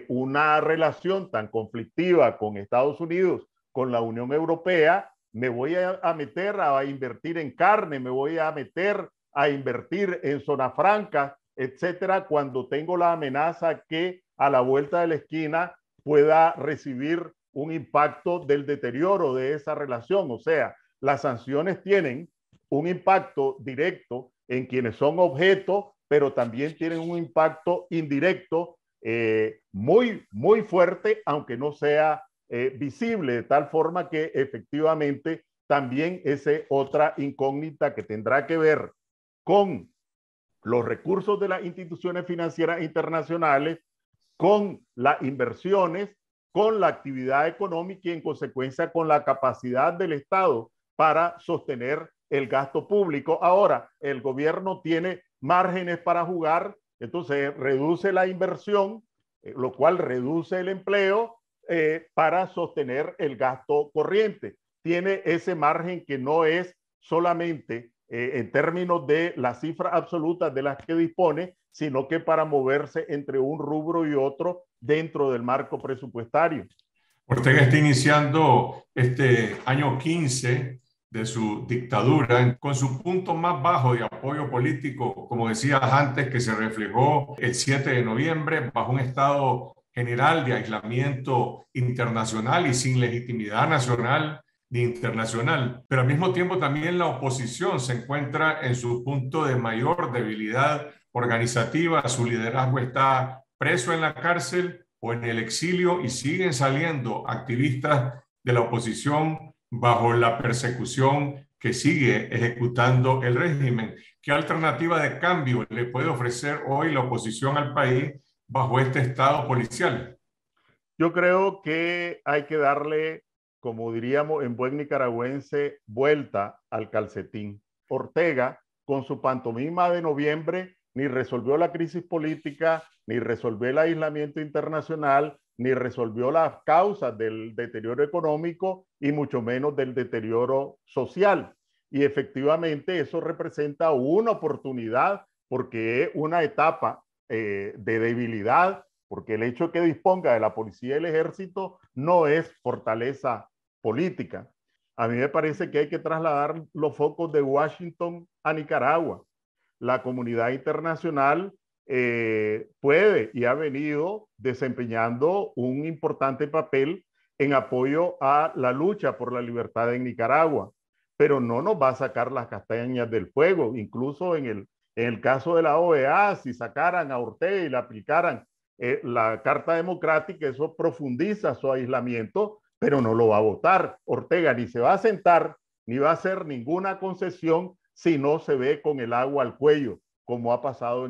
una relación tan conflictiva con Estados Unidos, con la Unión Europea, me voy a meter a invertir en carne, me voy a meter a invertir en zona franca, etcétera, cuando tengo la amenaza que a la vuelta de la esquina pueda recibir un impacto del deterioro de esa relación. O sea, las sanciones tienen un impacto directo en quienes son objeto, pero también tienen un impacto indirecto muy fuerte, aunque no sea visible, de tal forma que efectivamente también es otra incógnita que tendrá que ver con los recursos de las instituciones financieras internacionales, con las inversiones, con la actividad económica y en consecuencia con la capacidad del Estado para sostener el gasto público. Ahora, el gobierno tiene márgenes para jugar, entonces reduce la inversión, lo cual reduce el empleo para sostener el gasto corriente. Tiene ese margen que no es solamente en términos de las cifras absolutas de las que dispone, sino que para moverse entre un rubro y otro dentro del marco presupuestario. Ortega está iniciando este año 15 de su dictadura con su punto más bajo de apoyo político, como decías antes, que se reflejó el 7 de noviembre bajo un estado general de aislamiento internacional y sin legitimidad nacional ni internacional. Pero al mismo tiempo también la oposición se encuentra en su punto de mayor debilidad organizativa. Su liderazgo está preso en la cárcel o en el exilio y siguen saliendo activistas de la oposición bajo la persecución que sigue ejecutando el régimen. ¿Qué alternativa de cambio le puede ofrecer hoy la oposición al país bajo este estado policial? Yo creo que hay que darle, como diríamos en buen nicaragüense, vuelta al calcetín. Ortega, con su pantomima de noviembre, ni resolvió la crisis política, ni resolvió el aislamiento internacional, ni resolvió las causas del deterioro económico y mucho menos del deterioro social. Y efectivamente eso representa una oportunidad porque es una etapa de debilidad, porque el hecho de que disponga de la policía y el ejército no es fortaleza política. A mí me parece que hay que trasladar los focos de Washington a Nicaragua. La comunidad internacional puede y ha venido desempeñando un importante papel en apoyo a la lucha por la libertad en Nicaragua, pero no nos va a sacar las castañas del fuego. Incluso en el caso de la OEA, si sacaran a Ortega y le aplicaran la Carta Democrática, eso profundiza su aislamiento, pero no lo va a votar. Ortega ni se va a sentar, ni va a hacer ninguna concesión si no se ve con el agua al cuello, como ha pasado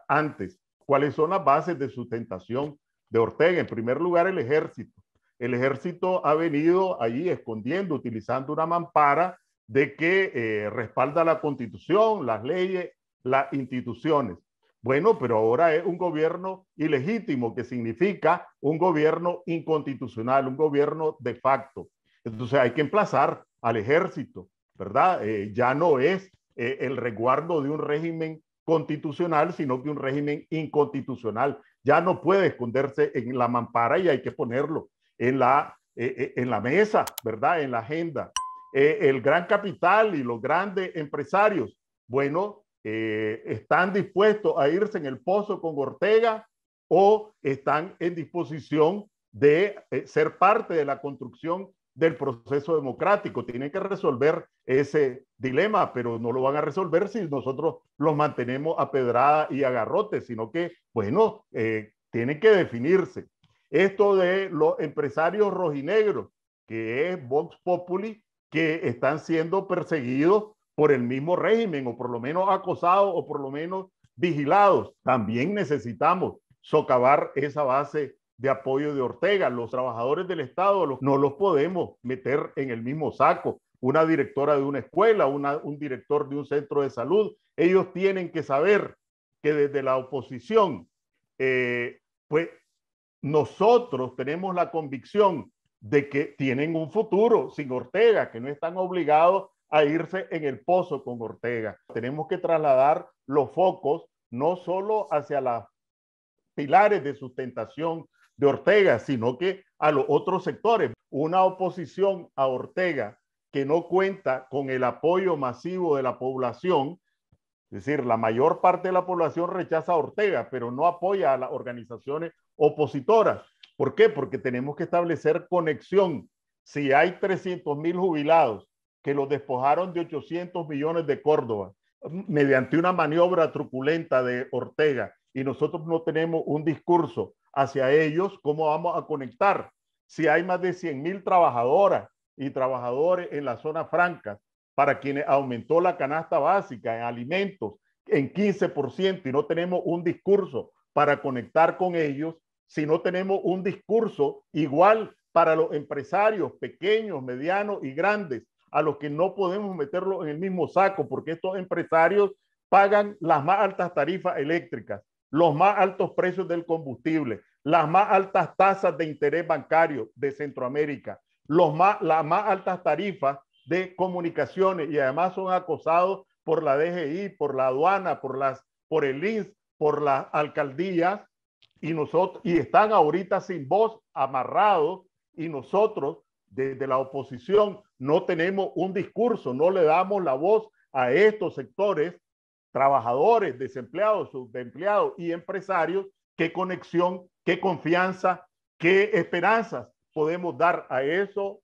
antes. ¿Cuáles son las bases de sustentación de Ortega? En primer lugar, el ejército. El ejército ha venido allí escondiendo, utilizando una mampara de que respalda la Constitución, las leyes, las instituciones. Bueno, pero ahora es un gobierno ilegítimo, que significa un gobierno inconstitucional, un gobierno de facto. Entonces hay que emplazar al ejército, ¿verdad? Ya no es el resguardo de un régimen constitucional, sino que un régimen inconstitucional. Ya no puede esconderse en la mampara y hay que ponerlo en la mesa, ¿verdad? En la agenda. El gran capital y los grandes empresarios, bueno, están dispuestos a irse en el pozo con Ortega o están en disposición de ser parte de la construcción del proceso democrático. Tienen que resolver ese dilema, pero no lo van a resolver si nosotros los mantenemos a pedrada y a garrote, sino que, bueno, tienen que definirse. Esto de los empresarios rojinegros, que es Vox Populi, que están siendo perseguidos por el mismo régimen, o por lo menos acosados, o por lo menos vigilados. También necesitamos socavar esa base de apoyo de Ortega. Los trabajadores del Estado no los podemos meter en el mismo saco. Una directora de una escuela, un director de un centro de salud, ellos tienen que saber que desde la oposición, pues nosotros tenemos la convicción de que tienen un futuro sin Ortega, que no están obligados a irse en el pozo con Ortega. Tenemos que trasladar los focos no solo hacia los pilares de sustentación de Ortega, sino que a los otros sectores. una oposición a Ortega que no cuenta con el apoyo masivo de la población. Es decir, la mayor parte de la población rechaza a Ortega, pero no apoya a las organizaciones opositoras. ¿Por qué? Porque tenemos que establecer conexión. Si hay 300.000 jubilados que los despojaron de 800 millones de Córdoba mediante una maniobra truculenta de Ortega y nosotros no tenemos un discurso hacia ellos, ¿cómo vamos a conectar? Si hay más de 100.000 trabajadoras y trabajadores en las zonas francas para quienes aumentó la canasta básica en alimentos en 15% y no tenemos un discurso para conectar con ellos, si no tenemos un discurso igual para los empresarios pequeños, medianos y grandes, a los que no podemos meterlos en el mismo saco, porque estos empresarios pagan las más altas tarifas eléctricas, los más altos precios del combustible, las más altas tasas de interés bancario de Centroamérica, las más altas tarifas de comunicaciones, y además son acosados por la DGI, por la aduana, por el INS, por las alcaldías, y están ahorita sin voz, amarrados, y nosotros desde la oposición no tenemos un discurso, no le damos la voz a estos sectores, trabajadores, desempleados, subempleados y empresarios. ¿Qué conexión, qué confianza, qué esperanzas podemos dar a eso?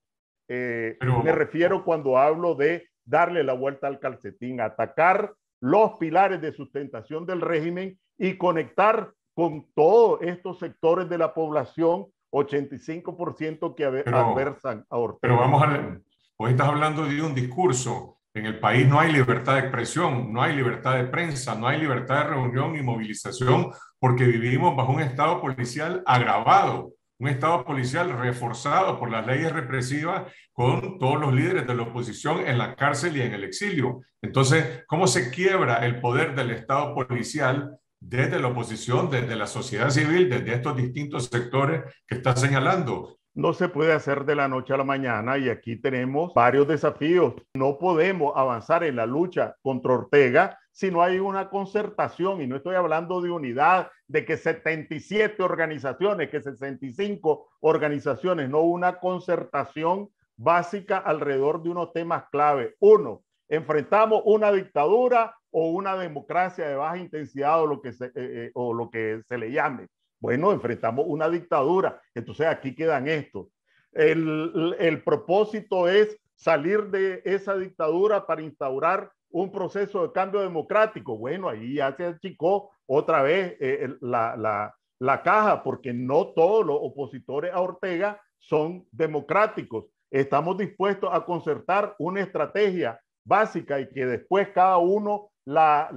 Me refiero cuando hablo de darle la vuelta al calcetín, atacar los pilares de sustentación del régimen y conectar con todos estos sectores de la población, 85% que adversan a Ortega. Pero vamos a ver, hoy estás hablando de un discurso. En el país no hay libertad de expresión, no hay libertad de prensa, no hay libertad de reunión y movilización, porque vivimos bajo un estado policial agravado, un estado policial reforzado por las leyes represivas, con todos los líderes de la oposición en la cárcel y en el exilio. Entonces, ¿cómo se quiebra el poder del estado policial desde la oposición, desde la sociedad civil, desde estos distintos sectores que está señalando? No se puede hacer de la noche a la mañana, y aquí tenemos varios desafíos. No podemos avanzar en la lucha contra Ortega si no hay una concertación, y no estoy hablando de unidad, de que 77 organizaciones, que 65 organizaciones, no, una concertación básica alrededor de unos temas clave. Uno, enfrentamos una dictadura o una democracia de baja intensidad, o lo que se le llame. Bueno, enfrentamos una dictadura. Entonces aquí quedan estos. El propósito es salir de esa dictadura para instaurar un proceso de cambio democrático. Bueno, ahí ya se achicó otra vez la caja, porque no todos los opositores a Ortega son democráticos. Estamos dispuestos a concertar una estrategia básica y que después cada uno la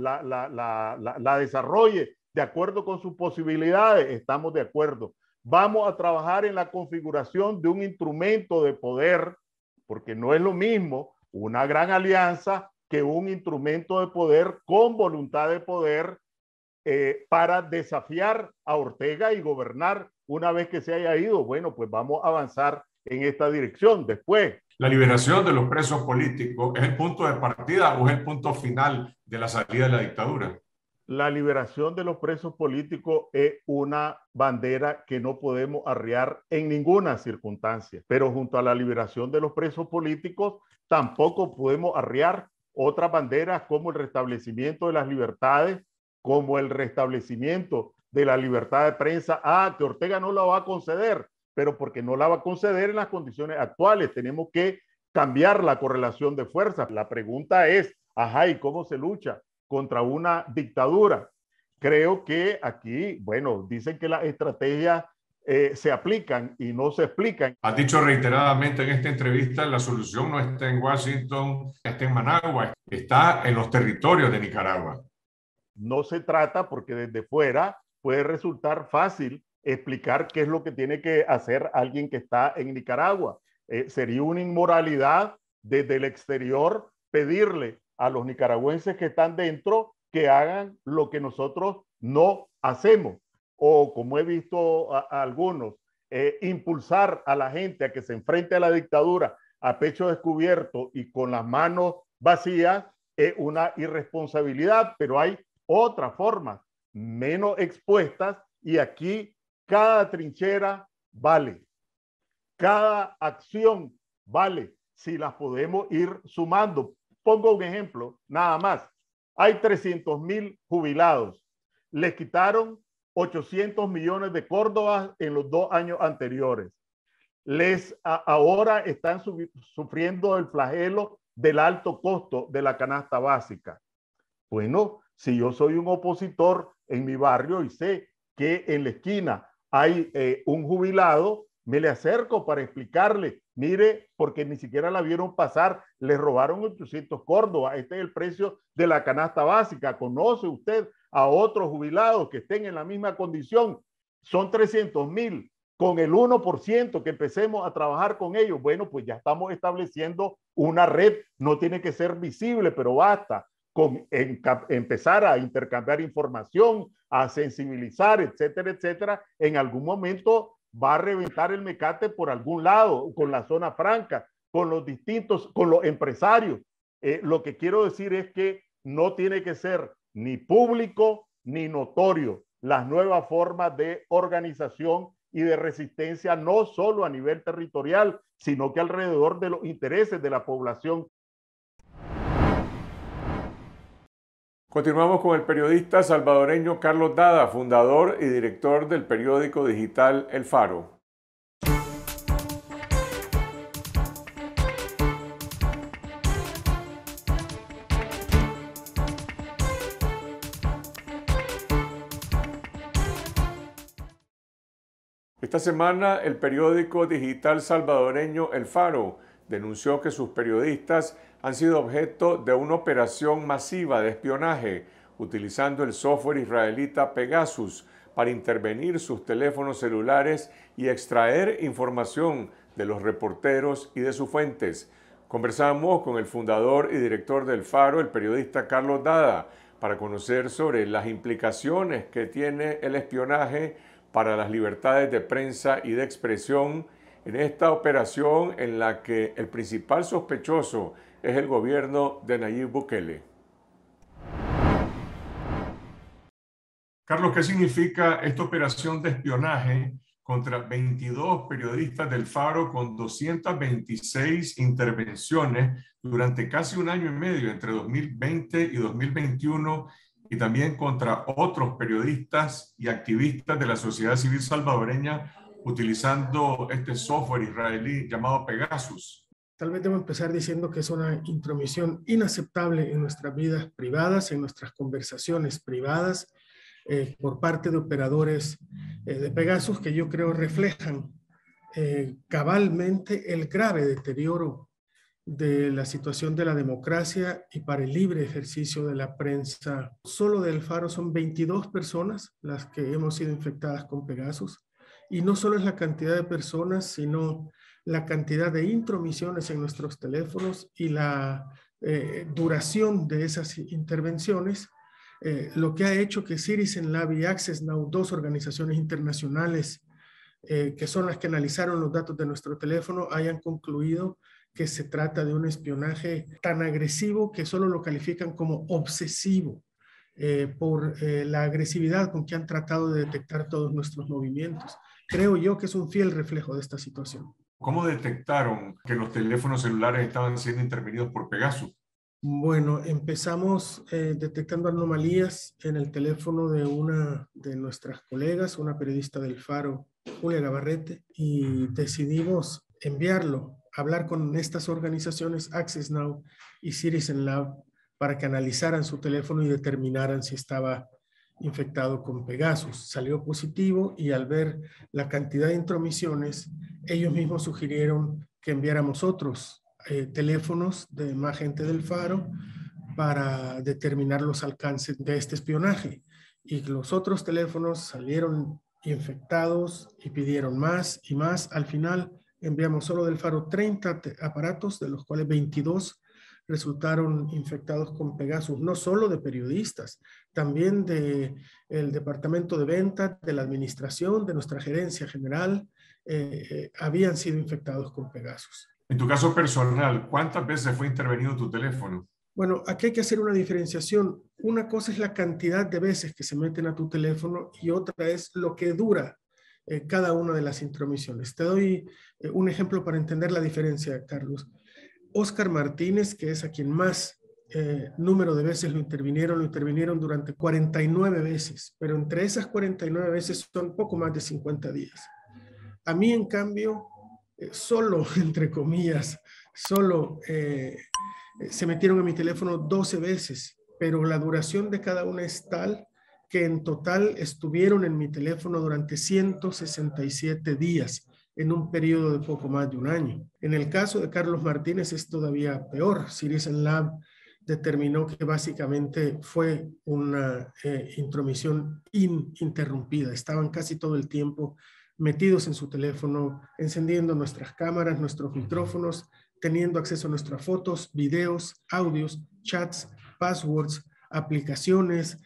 desarrolle de acuerdo con sus posibilidades. Estamos de acuerdo. Vamos a trabajar en la configuración de un instrumento de poder, porque no es lo mismo una gran alianza que un instrumento de poder con voluntad de poder para desafiar a Ortega y gobernar una vez que se haya ido. Bueno, pues vamos a avanzar en esta dirección. Después, ¿la liberación de los presos políticos es el punto de partida o es el punto final de la salida de la dictadura? La liberación de los presos políticos es una bandera que no podemos arriar en ninguna circunstancia, pero junto a la liberación de los presos políticos tampoco podemos arriar otras banderas como el restablecimiento de las libertades, como el restablecimiento de la libertad de prensa. Que Ortega no la va a conceder, pero porque no la va a conceder en las condiciones actuales. Tenemos que cambiar la correlación de fuerzas. La pregunta es, ¿y cómo se lucha contra una dictadura? Creo que aquí, bueno, dicen que las estrategias se aplican y no se explican. Has dicho reiteradamente en esta entrevista, la solución no está en Washington, está en Managua, está en los territorios de Nicaragua. No se trata, porque desde fuera puede resultar fácil explicar qué es lo que tiene que hacer alguien que está en Nicaragua. Sería una inmoralidad desde el exterior pedirle a los nicaragüenses que están dentro que hagan lo que nosotros no hacemos. O, como he visto a algunos, impulsar a la gente a que se enfrente a la dictadura a pecho descubierto y con las manos vacías es una irresponsabilidad, pero hay otras formas menos expuestas, y aquí cada trinchera vale. Cada acción vale si las podemos ir sumando. Pongo un ejemplo, nada más. Hay 300,000 jubilados. Les quitaron 800 millones de córdobas en los 2 años anteriores. Ahora están sufriendo el flagelo del alto costo de la canasta básica. Bueno, si yo soy un opositor en mi barrio y sé que en la esquina hay un jubilado, me le acerco para explicarle, mire, porque ni siquiera la vieron pasar, le robaron 800 córdobas, este es el precio de la canasta básica. ¿Conoce usted a otros jubilados que estén en la misma condición? Son 300,000. Con el 1% que empecemos a trabajar con ellos, bueno, pues ya estamos estableciendo una red, no tiene que ser visible, pero basta con empezar a intercambiar información, a sensibilizar, etcétera, etcétera. En algún momento va a reventar el mecate por algún lado, con la zona franca, con los empresarios. Lo que quiero decir es que no tiene que ser ni público ni notorio las nuevas formas de organización y de resistencia, no solo a nivel territorial, sino que alrededor de los intereses de la población. Continuamos con el periodista salvadoreño Carlos Dada, fundador y director del periódico digital El Faro. Esta semana, el periódico digital salvadoreño El Faro denunció que sus periodistas han sido objeto de una operación masiva de espionaje utilizando el software israelita Pegasus para intervenir sus teléfonos celulares y extraer información de los reporteros y de sus fuentes. Conversamos con el fundador y director del Faro, el periodista Carlos Dada, para conocer sobre las implicaciones que tiene el espionaje para las libertades de prensa y de expresión en esta operación en la que el principal sospechoso es el gobierno de Nayib Bukele. Carlos, ¿qué significa esta operación de espionaje contra 22 periodistas del Faro con 226 intervenciones durante casi un año y medio, entre 2020 y 2021, y también contra otros periodistas y activistas de la sociedad civil salvadoreña utilizando este software israelí llamado Pegasus? Tal vez debo empezar diciendo que es una intromisión inaceptable en nuestras vidas privadas, en nuestras conversaciones privadas, por parte de operadores de Pegasus, que yo creo reflejan cabalmente el grave deterioro de la situación de la democracia y para el libre ejercicio de la prensa. Solo del Faro son 22 personas las que hemos sido infectadas con Pegasus, y no solo es la cantidad de personas, sino la cantidad de intromisiones en nuestros teléfonos y la duración de esas intervenciones, lo que ha hecho que Citizen Lab y Access Now, dos organizaciones internacionales que son las que analizaron los datos de nuestro teléfono, hayan concluido que se trata de un espionaje tan agresivo que solo lo califican como obsesivo por la agresividad con que han tratado de detectar todos nuestros movimientos. Creo yo que es un fiel reflejo de esta situación. ¿Cómo detectaron que los teléfonos celulares estaban siendo intervenidos por Pegasus? Bueno, empezamos detectando anomalías en el teléfono de una de nuestras colegas, una periodista del Faro, Julia Gabarrete, y decidimos enviarlo, hablar con estas organizaciones Access Now y Citizen Lab para que analizaran su teléfono y determinaran si estaba infectado con Pegasus. Salió positivo y al ver la cantidad de intromisiones, ellos mismos sugirieron que enviáramos otros teléfonos de más gente del Faro para determinar los alcances de este espionaje. Y los otros teléfonos salieron infectados y pidieron más y más. Al final enviamos solo del Faro 30 aparatos, de los cuales 22 resultaron infectados con Pegasus, no solo de periodistas, también del departamento de ventas, de la administración, de nuestra gerencia general, habían sido infectados con Pegasus. En tu caso personal, ¿cuántas veces fue intervenido tu teléfono? Bueno, aquí hay que hacer una diferenciación. Una cosa es la cantidad de veces que se meten a tu teléfono y otra es lo que dura cada una de las intromisiones. Te doy un ejemplo para entender la diferencia, Carlos. Óscar Martínez, que es a quien más número de veces lo intervinieron durante 49 veces, pero entre esas 49 veces son poco más de 50 días. A mí, en cambio, solo, entre comillas, solo se metieron a mi teléfono 12 veces, pero la duración de cada una es tal que en total estuvieron en mi teléfono durante 167 días, en un periodo de poco más de un año. En el caso de Carlos Martínez es todavía peor. Citizen Lab determinó que básicamente fue una intromisión ininterrumpida. Estaban casi todo el tiempo metidos en su teléfono, encendiendo nuestras cámaras, nuestros micrófonos, teniendo acceso a nuestras fotos, videos, audios, chats, passwords, aplicaciones,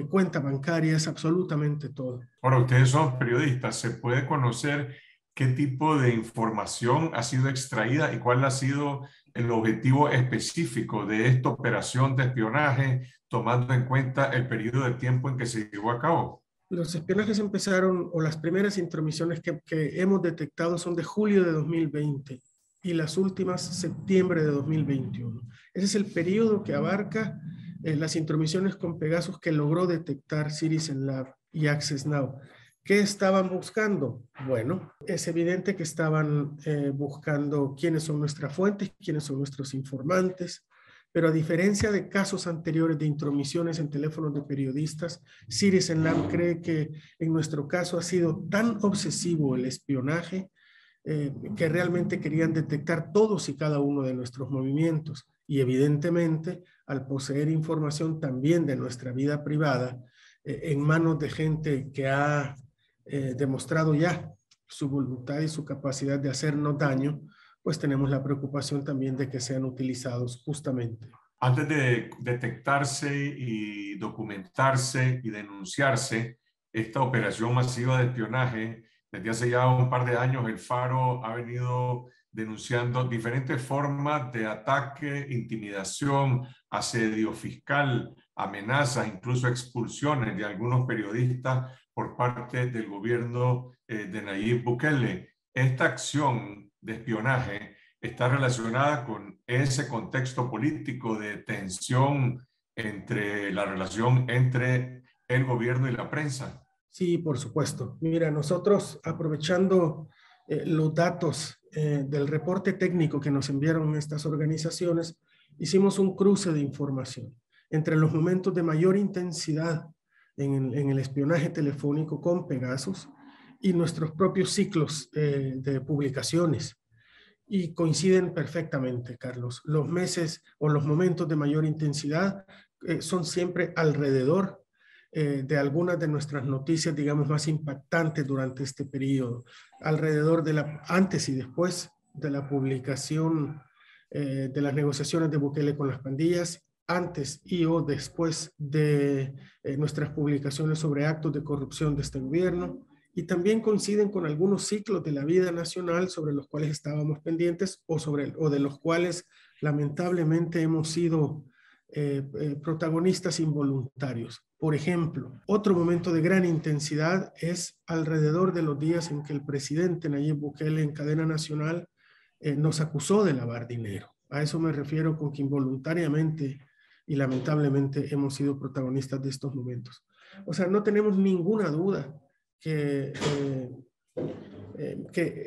cuentas bancarias, absolutamente todo. Ahora, ustedes son periodistas, ¿se puede conocer qué tipo de información ha sido extraída y cuál ha sido el objetivo específico de esta operación de espionaje, tomando en cuenta el periodo de tiempo en que se llevó a cabo? Los espionajes empezaron, o las primeras intromisiones que hemos detectado son de julio de 2020 y las últimas septiembre de 2021. Ese es el periodo que abarca las intromisiones con Pegasus que logró detectar Citizen Lab y Access Now. ¿Qué estaban buscando? Bueno, es evidente que estaban buscando quiénes son nuestras fuentes, quiénes son nuestros informantes, pero a diferencia de casos anteriores de intromisiones en teléfonos de periodistas, Citizen Lab cree que en nuestro caso ha sido tan obsesivo el espionaje que realmente querían detectar todos y cada uno de nuestros movimientos. Y evidentemente, al poseer información también de nuestra vida privada, en manos de gente que ha demostrado ya su voluntad y su capacidad de hacernos daño, pues tenemos la preocupación también de que sean utilizados justamente. Antes de detectarse y documentarse y denunciarse esta operación masiva de espionaje, desde hace ya un par de años el Faro ha venido denunciando diferentes formas de ataque, intimidación, asedio fiscal, amenazas, incluso expulsiones de algunos periodistas por parte del gobierno de Nayib Bukele. Esta acción de espionaje está relacionada con ese contexto político de tensión entre la relación entre el gobierno y la prensa. Sí, por supuesto. Mira, nosotros aprovechando los datos del reporte técnico que nos enviaron estas organizaciones, hicimos un cruce de información entre los momentos de mayor intensidad en el espionaje telefónico con Pegasus y nuestros propios ciclos de publicaciones. Y coinciden perfectamente, Carlos. Los meses o los momentos de mayor intensidad son siempre alrededor de algunas de nuestras noticias, digamos, más impactantes durante este periodo, alrededor de antes y después de la publicación de las negociaciones de Bukele con las pandillas, antes y o después de nuestras publicaciones sobre actos de corrupción de este gobierno, y también coinciden con algunos ciclos de la vida nacional sobre los cuales estábamos pendientes o de los cuales lamentablemente hemos sido protagonistas involuntarios. Por ejemplo, otro momento de gran intensidad es alrededor de los días en que el presidente Nayib Bukele en cadena nacional nos acusó de lavar dinero. A eso me refiero con que involuntariamente y lamentablemente hemos sido protagonistas de estos momentos. O sea, no tenemos ninguna duda que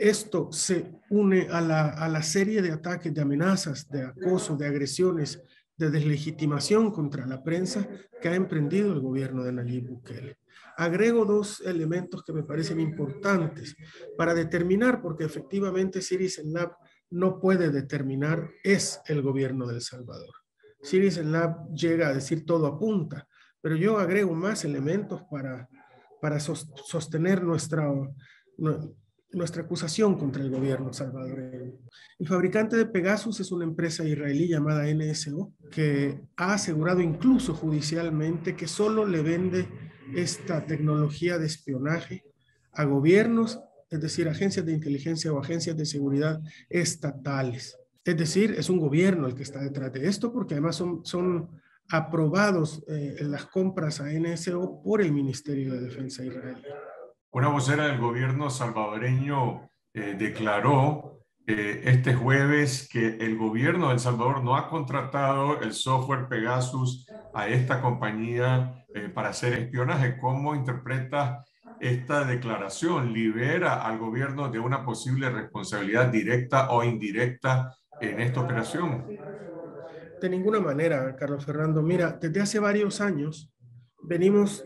esto se une a la serie de ataques, de amenazas, de acoso, de agresiones, de deslegitimación contra la prensa que ha emprendido el gobierno de Nayib Bukele. Agrego dos elementos que me parecen importantes para determinar, porque efectivamente Citizen Lab no puede determinar, es el gobierno de El Salvador. Citizen Lab llega a decir todo apunta, pero yo agrego más elementos para sostener nuestra acusación contra el gobierno salvadoreño. El fabricante de Pegasus es una empresa israelí llamada NSO, que ha asegurado incluso judicialmente que solo le vende esta tecnología de espionaje a gobiernos, es decir, agencias de inteligencia o agencias de seguridad estatales. Es decir, es un gobierno el que está detrás de esto, porque además son aprobados las compras a NSO por el Ministerio de Defensa israelí. Una vocera del gobierno salvadoreño declaró este jueves que el gobierno de El Salvador no ha contratado el software Pegasus a esta compañía para hacer espionaje. ¿Cómo interpreta esta declaración? ¿Libera al gobierno de una posible responsabilidad directa o indirecta en esta operación? De ninguna manera, Carlos Fernando. Mira, desde hace varios años venimos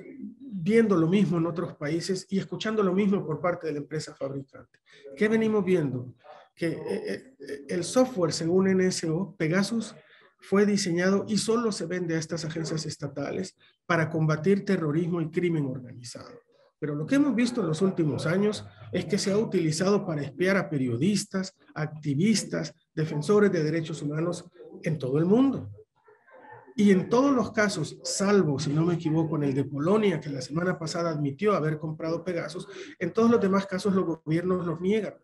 viendo lo mismo en otros países y escuchando lo mismo por parte de la empresa fabricante. ¿Qué venimos viendo? Que el software, según NSO, Pegasus, fue diseñado y solo se vende a estas agencias estatales para combatir terrorismo y crimen organizado. Pero lo que hemos visto en los últimos años es que se ha utilizado para espiar a periodistas, activistas, defensores de derechos humanos en todo el mundo. Y en todos los casos, salvo, si no me equivoco, en el de Polonia, que la semana pasada admitió haber comprado Pegasus, en todos los demás casos los gobiernos los niegan.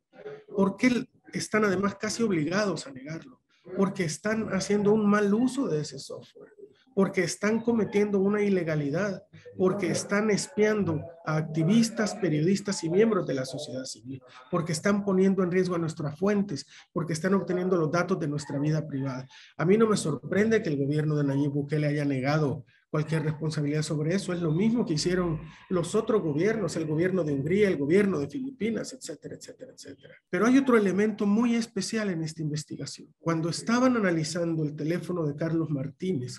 ¿Por qué están además casi obligados a negarlo? Porque están haciendo un mal uso de ese software, porque están cometiendo una ilegalidad, porque están espiando a activistas, periodistas y miembros de la sociedad civil, porque están poniendo en riesgo a nuestras fuentes, porque están obteniendo los datos de nuestra vida privada. A mí no me sorprende que el gobierno de Nayib Bukele haya negado cualquier responsabilidad sobre eso. Es lo mismo que hicieron los otros gobiernos, el gobierno de Hungría, el gobierno de Filipinas, etcétera, etcétera, etcétera. Pero hay otro elemento muy especial en esta investigación. Cuando estaban analizando el teléfono de Carlos Martínez,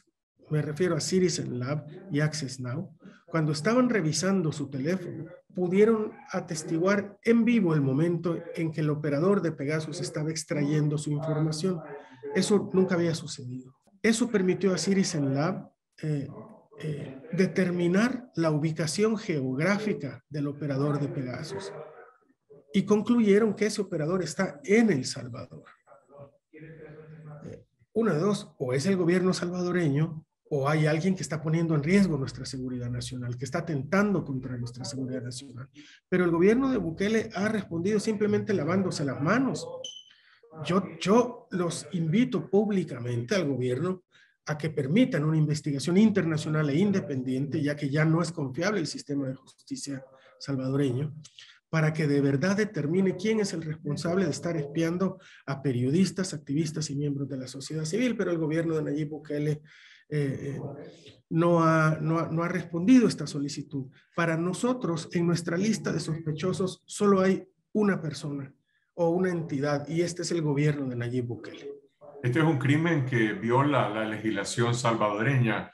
me refiero a Citizen Lab y Access Now, cuando estaban revisando su teléfono, pudieron atestiguar en vivo el momento en que el operador de Pegasus estaba extrayendo su información. Eso nunca había sucedido. Eso permitió a Citizen Lab determinar la ubicación geográfica del operador de Pegasus y concluyeron que ese operador está en El Salvador. Una de dos, o es el gobierno salvadoreño o hay alguien que está poniendo en riesgo nuestra seguridad nacional, que está atentando contra nuestra seguridad nacional. Pero el gobierno de Bukele ha respondido simplemente lavándose las manos. Yo los invito públicamente al gobierno a que permitan una investigación internacional e independiente, ya que ya no es confiable el sistema de justicia salvadoreño, para que de verdad determine quién es el responsable de estar espiando a periodistas, activistas y miembros de la sociedad civil. Pero el gobierno de Nayib Bukele no ha respondido a esta solicitud. Para nosotros, en nuestra lista de sospechosos, solo hay una persona o una entidad, y este es el gobierno de Nayib Bukele. Este es un crimen que viola la legislación salvadoreña.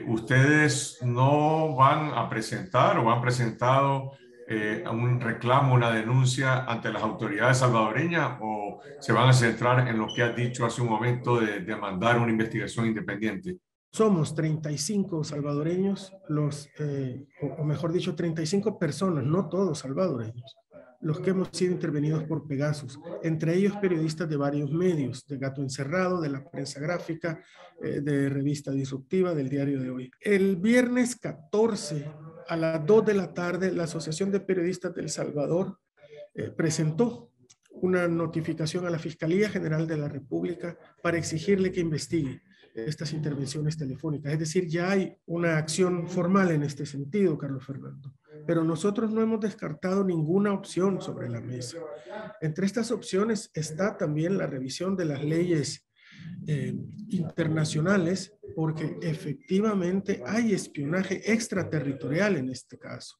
¿Ustedes no van a presentar o han presentado un reclamo, una denuncia ante las autoridades salvadoreñas, o se van a centrar en lo que has dicho hace un momento de demandar una investigación independiente? Somos 35 salvadoreños, o mejor dicho, 35 personas, no todos salvadoreños, los que hemos sido intervenidos por Pegasus, entre ellos periodistas de varios medios, de Gato Encerrado, de la Prensa Gráfica, de Revista Disruptiva, del Diario de Hoy. El viernes 14 a las 2 de la tarde, la Asociación de Periodistas de El Salvador presentó una notificación a la Fiscalía General de la República para exigirle que investigue estas intervenciones telefónicas. Es decir, ya hay una acción formal en este sentido, Carlos Fernando. Pero nosotros no hemos descartado ninguna opción sobre la mesa. Entre estas opciones está también la revisión de las leyes internacionales, porque efectivamente hay espionaje extraterritorial en este caso.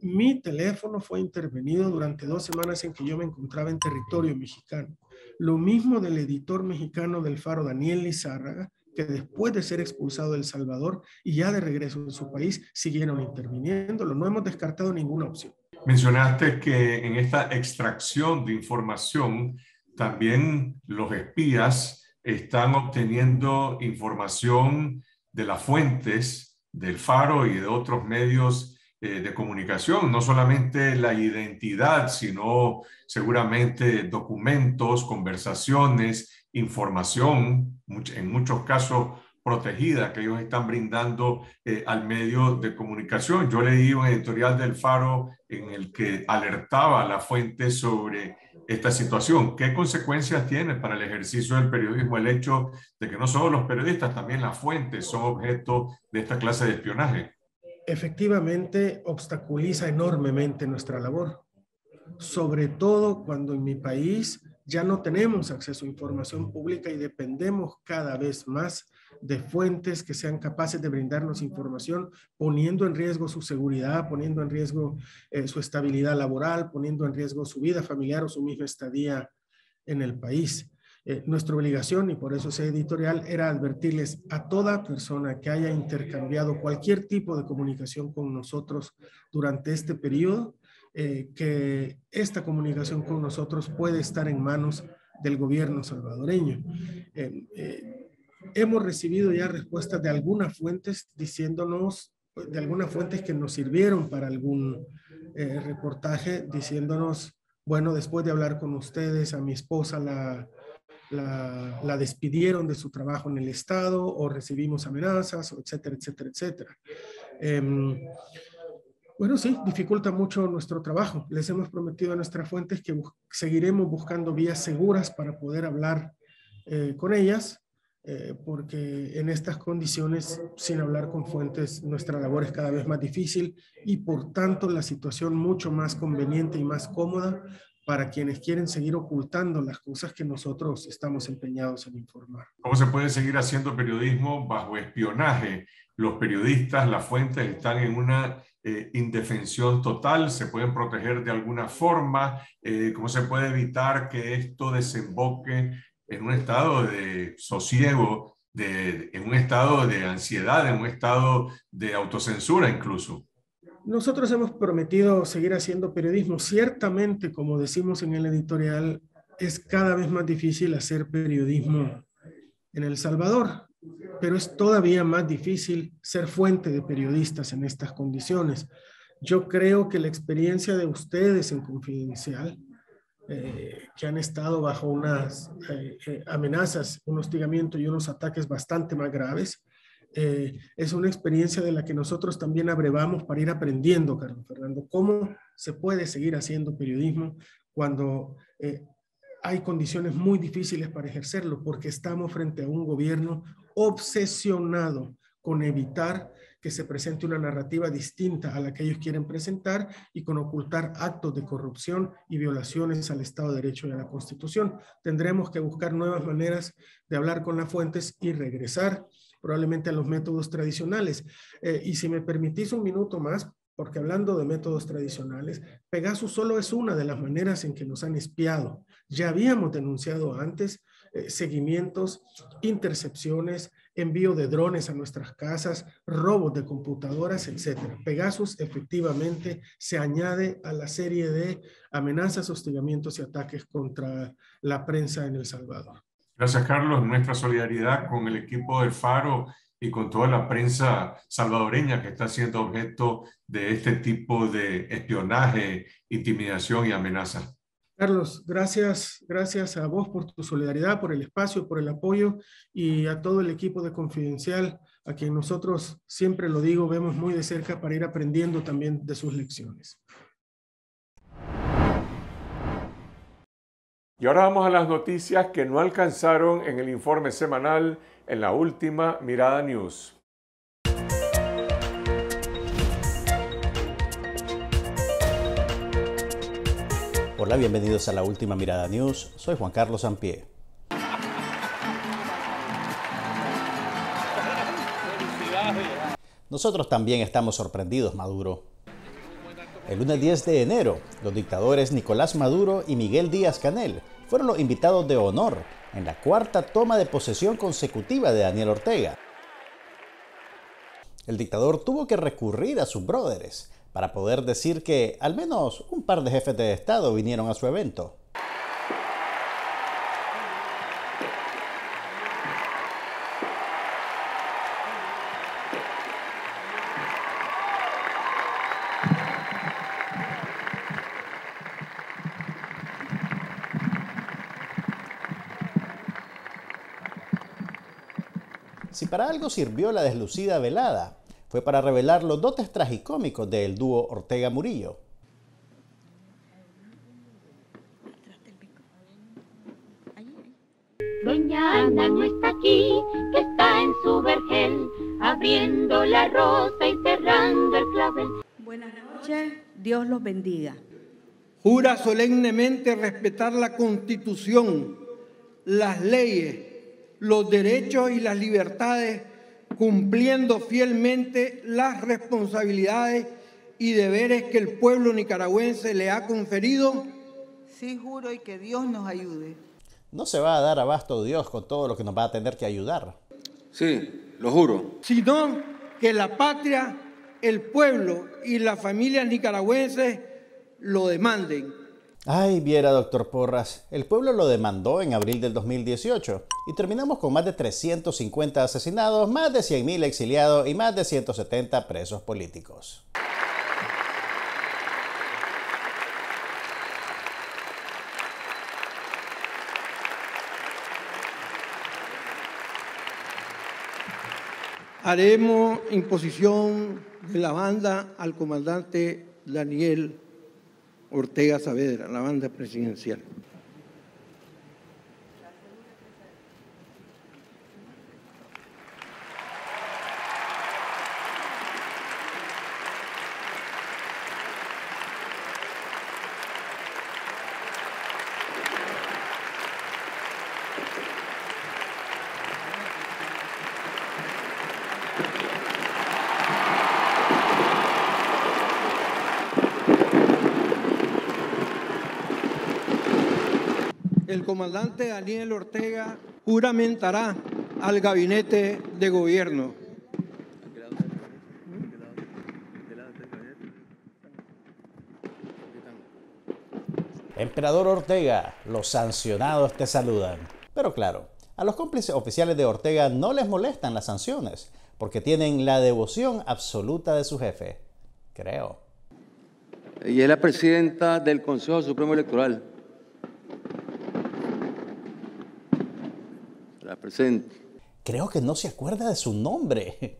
Mi teléfono fue intervenido durante 2 semanas en que yo me encontraba en territorio mexicano. Lo mismo del editor mexicano del Faro, Daniel Lizárraga, que después de ser expulsado de El Salvador y ya de regreso en su país, siguieron interviniéndolo. No hemos descartado ninguna opción. Mencionaste que en esta extracción de información también los espías están obteniendo información de las fuentes del Faro y de otros medios de comunicación, no solamente la identidad, sino seguramente documentos, conversaciones, información, en muchos casos protegida, que ellos están brindando al medio de comunicación. Yo leí un editorial del Faro en el que alertaba a la fuente sobre esta situación. ¿Qué consecuencias tiene para el ejercicio del periodismo el hecho de que no solo los periodistas, también las fuentes son objeto de esta clase de espionaje? efectivamente obstaculiza enormemente nuestra labor, sobre todo cuando en mi país ya no tenemos acceso a información pública y dependemos cada vez más de fuentes que sean capaces de brindarnos información, poniendo en riesgo su seguridad, poniendo en riesgo su estabilidad laboral, poniendo en riesgo su vida familiar o su misma estadía en el país. Nuestra obligación, y por eso ese editorial, era advertirles a toda persona que haya intercambiado cualquier tipo de comunicación con nosotros durante este periodo, que esta comunicación con nosotros puede estar en manos del gobierno salvadoreño. Hemos recibido ya respuestas de algunas fuentes diciéndonos, de algunas fuentes que nos sirvieron para algún reportaje, diciéndonos, bueno, después de hablar con ustedes, a mi esposa la despidieron de su trabajo en el Estado, o recibimos amenazas, etcétera, etcétera, etcétera. Bueno, sí, dificulta mucho nuestro trabajo. Les hemos prometido a nuestras fuentes que seguiremos buscando vías seguras para poder hablar con ellas, porque en estas condiciones, sin hablar con fuentes, nuestra labor es cada vez más difícil y por tanto la situación mucho más conveniente y más cómoda para quienes quieren seguir ocultando las cosas que nosotros estamos empeñados en informar. ¿Cómo se puede seguir haciendo periodismo bajo espionaje? Los periodistas, las fuentes están en una indefensión total, ¿se pueden proteger de alguna forma? ¿Cómo se puede evitar que esto desemboque en un estado de sosiego, en un estado de ansiedad, en un estado de autocensura incluso? Nosotros hemos prometido seguir haciendo periodismo. Ciertamente, como decimos en el editorial, es cada vez más difícil hacer periodismo en El Salvador, pero es todavía más difícil ser fuente de periodistas en estas condiciones. Yo creo que la experiencia de ustedes en Confidencial, que han estado bajo unas amenazas, un hostigamiento y unos ataques bastante más graves, es una experiencia de la que nosotros también abrevamos para ir aprendiendo, Carlos Fernando, cómo se puede seguir haciendo periodismo cuando hay condiciones muy difíciles para ejercerlo, porque estamos frente a un gobierno obsesionado con evitar que se presente una narrativa distinta a la que ellos quieren presentar y con ocultar actos de corrupción y violaciones al Estado de Derecho y a la Constitución. Tendremos que buscar nuevas maneras de hablar con las fuentes y regresar probablemente a los métodos tradicionales. Y si me permitís un minuto más, porque hablando de métodos tradicionales, Pegasus solo es una de las maneras en que nos han espiado. Ya habíamos denunciado antes seguimientos, intercepciones, envío de drones a nuestras casas, robos de computadoras, etc. Pegasus efectivamente se añade a la serie de amenazas, hostigamientos y ataques contra la prensa en El Salvador. Gracias, Carlos. Nuestra solidaridad con el equipo del Faro y con toda la prensa salvadoreña que está siendo objeto de este tipo de espionaje, intimidación y amenaza. Carlos, gracias a vos por tu solidaridad, por el espacio, por el apoyo y a todo el equipo de Confidencial, a quien nosotros, siempre lo digo, vemos muy de cerca para ir aprendiendo también de sus lecciones. Y ahora vamos a las noticias que no alcanzaron en el informe semanal en la última Mirada News. Hola, bienvenidos a la última Mirada News. Soy Juan Carlos Sampié. Nosotros también estamos sorprendidos, Maduro. El lunes 10 de enero, los dictadores Nicolás Maduro y Miguel Díaz-Canel fueron los invitados de honor en la cuarta toma de posesión consecutiva de Daniel Ortega. El dictador tuvo que recurrir a sus bróderes para poder decir que al menos un par de jefes de Estado vinieron a su evento. Si para algo sirvió la deslucida velada, fue para revelar los dotes tragicómicos del dúo Ortega-Murillo. Doña Ana no está aquí, que está en en su vergel, abriendo la rosa y cerrando el clavel. Buenas noches, Dios los bendiga. Jura solemnemente respetar la Constitución, las leyes, los derechos y las libertades, cumpliendo fielmente las responsabilidades y deberes que el pueblo nicaragüense le ha conferido. Sí, juro, y que Dios nos ayude. No se va a dar abasto Dios con todo lo que nos va a tener que ayudar. Sí, lo juro. Sino que la patria, el pueblo y las familias nicaragüenses lo demanden. Ay, viera, doctor Porras, el pueblo lo demandó en abril del 2018 y terminamos con más de 350 asesinados, más de 100.000 exiliados y más de 170 presos políticos. Haremos imposición de la banda al comandante Daniel Ortega Saavedra, la banda presidencial. El comandante Daniel Ortega juramentará al gabinete de gobierno. Emperador Ortega, los sancionados te saludan. Pero claro, a los cómplices oficiales de Ortega no les molestan las sanciones, porque tienen la devoción absoluta de su jefe, creo. Ella es la presidenta del Consejo Supremo Electoral. La presente. Creo que no se acuerda de su nombre.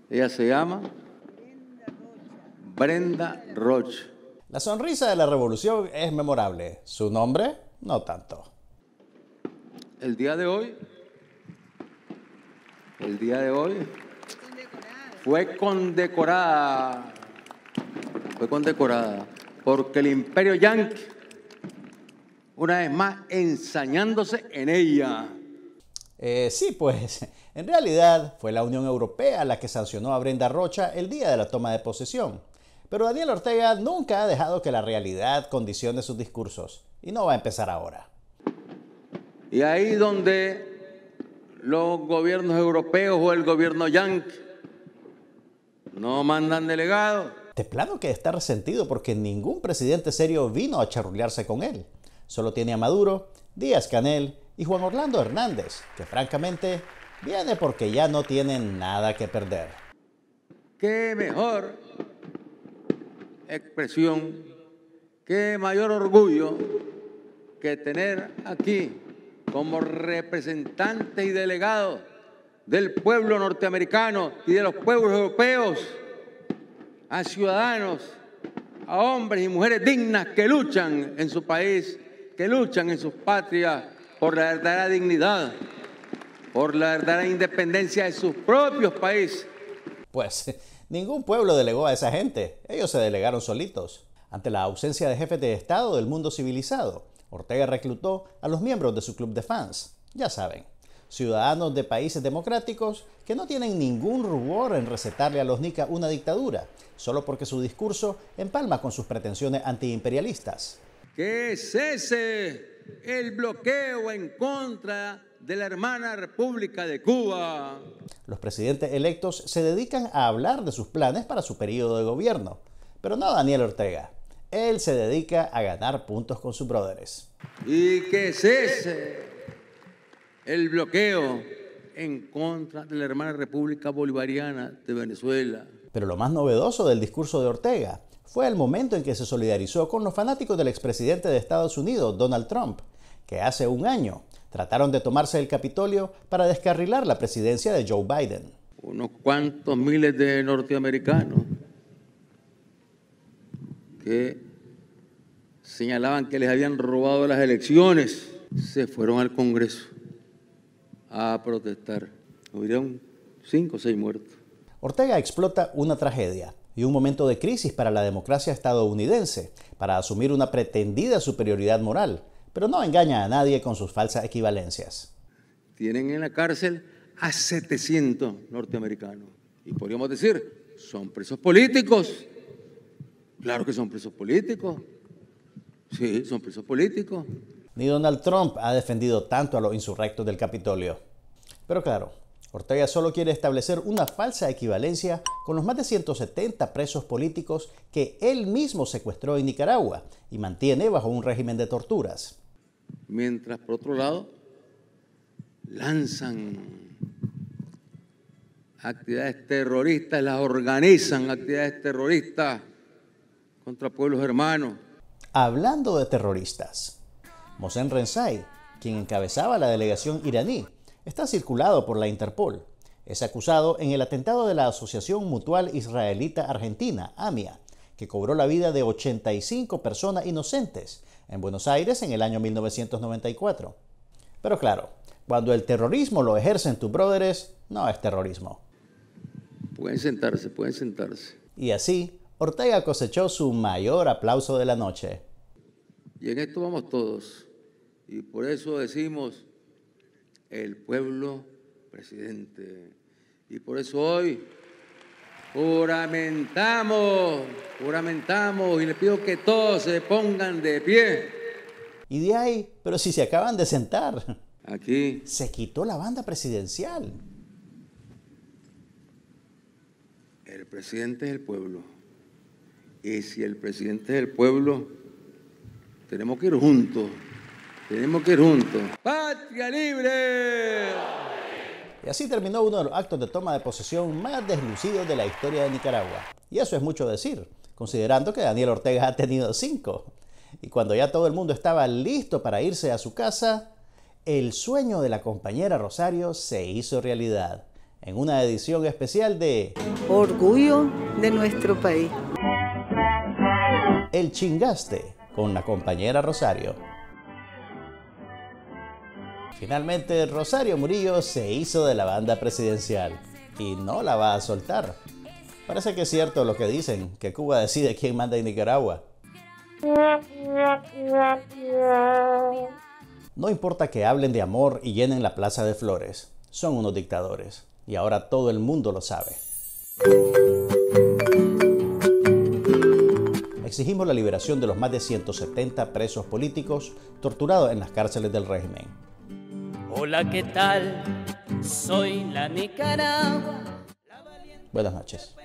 Ella se llama Brenda Rocha. La sonrisa de la revolución es memorable. Su nombre, no tanto. El día de hoy fue condecorada porque el imperio yanqui, una vez más, ensañándose en ella. Sí, pues, en realidad fue la Unión Europea la que sancionó a Brenda Rocha el día de la toma de posesión. Pero Daniel Ortega nunca ha dejado que la realidad condicione sus discursos, y no va a empezar ahora. Y ahí donde los gobiernos europeos o el gobierno yanqui no mandan delegados. De plano que está resentido porque ningún presidente serio vino a charrulearse con él. Solo tiene a Maduro, Díaz-Canel y Juan Orlando Hernández, que francamente viene porque ya no tienen nada que perder. ¡Qué mejor expresión, qué mayor orgullo que tener aquí como representantes y delegados del pueblo norteamericano y de los pueblos europeos a ciudadanos, a hombres y mujeres dignas que luchan en su país, que luchan en sus patrias por la verdadera dignidad, por la verdadera independencia de sus propios países. Pues ningún pueblo delegó a esa gente, ellos se delegaron solitos. Ante la ausencia de jefes de Estado del mundo civilizado, Ortega reclutó a los miembros de su club de fans, ya saben, ciudadanos de países democráticos que no tienen ningún rubor en recetarle a los nica una dictadura, solo porque su discurso empalma con sus pretensiones antiimperialistas. Que cese el bloqueo en contra de la hermana República de Cuba. Los presidentes electos se dedican a hablar de sus planes para su periodo de gobierno, pero no Daniel Ortega. Él se dedica a ganar puntos con sus brothers. Y que cese el bloqueo en contra de la hermana República Bolivariana de Venezuela. Pero lo más novedoso del discurso de Ortega fue el momento en que se solidarizó con los fanáticos del expresidente de Estados Unidos, Donald Trump, que hace un año trataron de tomarse el Capitolio para descarrilar la presidencia de Joe Biden. Unos cuantos miles de norteamericanos que señalaban que les habían robado las elecciones se fueron al Congreso a protestar. Hubieron 5 o 6 muertos. Ortega explota una tragedia y un momento de crisis para la democracia estadounidense, para asumir una pretendida superioridad moral, pero no engaña a nadie con sus falsas equivalencias. Tienen en la cárcel a 700 norteamericanos. Y podríamos decir, son presos políticos. Claro que son presos políticos. Sí, son presos políticos. Ni Donald Trump ha defendido tanto a los insurrectos del Capitolio. Pero claro, Ortega solo quiere establecer una falsa equivalencia con los más de 170 presos políticos que él mismo secuestró en Nicaragua y mantiene bajo un régimen de torturas. Mientras, por otro lado, lanzan actividades terroristas, las organizan actividades terroristas contra pueblos hermanos. Hablando de terroristas, Mohsen Renzai, quien encabezaba la delegación iraní, está circulado por la Interpol. Es acusado en el atentado de la Asociación Mutual Israelita Argentina, AMIA, que cobró la vida de 85 personas inocentes en Buenos Aires en el año 1994. Pero claro, cuando el terrorismo lo ejercen tus brothers, no es terrorismo. Pueden sentarse, pueden sentarse. Y así, Ortega cosechó su mayor aplauso de la noche. Y en esto vamos todos. Y por eso decimos, el pueblo presidente. Y por eso hoy juramentamos, y le pido que todos se pongan de pie. Y de ahí, pero si se acaban de sentar. Aquí. Se quitó la banda presidencial. El presidente es el pueblo. Y si el presidente es el pueblo, tenemos que ir juntos. Tenemos que ir juntos. ¡Patria libre! Y así terminó uno de los actos de toma de posesión más deslucidos de la historia de Nicaragua. Y eso es mucho decir, considerando que Daniel Ortega ha tenido 5. Y cuando ya todo el mundo estaba listo para irse a su casa, el sueño de la compañera Rosario se hizo realidad en una edición especial de Orgullo de nuestro país. El Chingaste con la compañera Rosario. Finalmente, Rosario Murillo se hizo de la banda presidencial y no la va a soltar. Parece que es cierto lo que dicen, que Cuba decide quién manda en Nicaragua. No importa que hablen de amor y llenen la plaza de flores, son unos dictadores y ahora todo el mundo lo sabe. Exigimos la liberación de los más de 170 presos políticos torturados en las cárceles del régimen. Hola, ¿qué tal? Soy la Nicaragua. Buenas noches.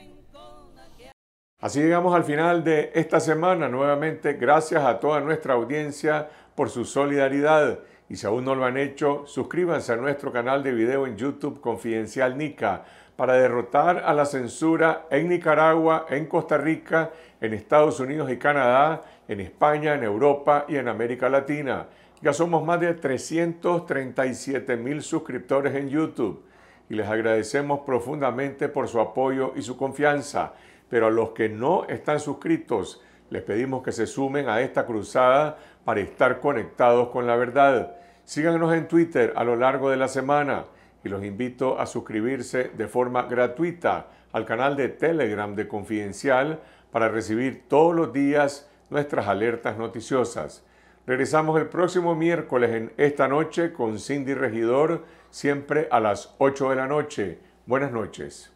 Así llegamos al final de esta semana. Nuevamente, gracias a toda nuestra audiencia por su solidaridad. Y si aún no lo han hecho, suscríbanse a nuestro canal de video en YouTube Confidencial Nica para derrotar a la censura en Nicaragua, en Costa Rica, en Estados Unidos y Canadá, en España, en Europa y en América Latina. Ya somos más de 337,000 suscriptores en YouTube y les agradecemos profundamente por su apoyo y su confianza. Pero a los que no están suscritos, les pedimos que se sumen a esta cruzada para estar conectados con la verdad. Síganos en Twitter a lo largo de la semana y los invito a suscribirse de forma gratuita al canal de Telegram de Confidencial para recibir todos los días nuestras alertas noticiosas. Regresamos el próximo miércoles en Esta Noche con Cindy Regidor, siempre a las 8 de la noche. Buenas noches.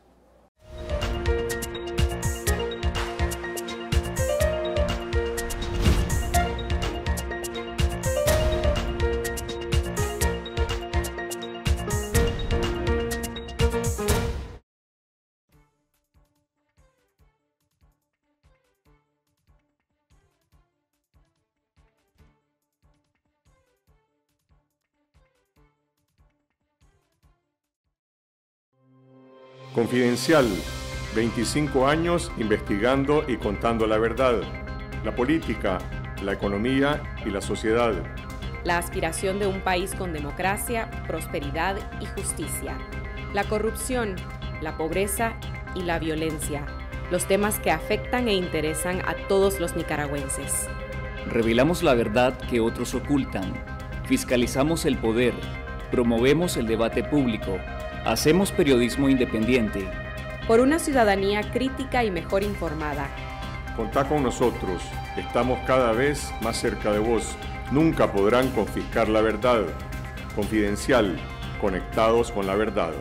Confidencial, 25 años investigando y contando la verdad, la política, la economía y la sociedad. La aspiración de un país con democracia, prosperidad y justicia. La corrupción, la pobreza y la violencia. Los temas que afectan e interesan a todos los nicaragüenses. Revelamos la verdad que otros ocultan. Fiscalizamos el poder. Promovemos el debate público. Hacemos periodismo independiente. Por una ciudadanía crítica y mejor informada. Contá con nosotros, estamos cada vez más cerca de vos. Nunca podrán confiscar la verdad. Confidencial, conectados con la verdad.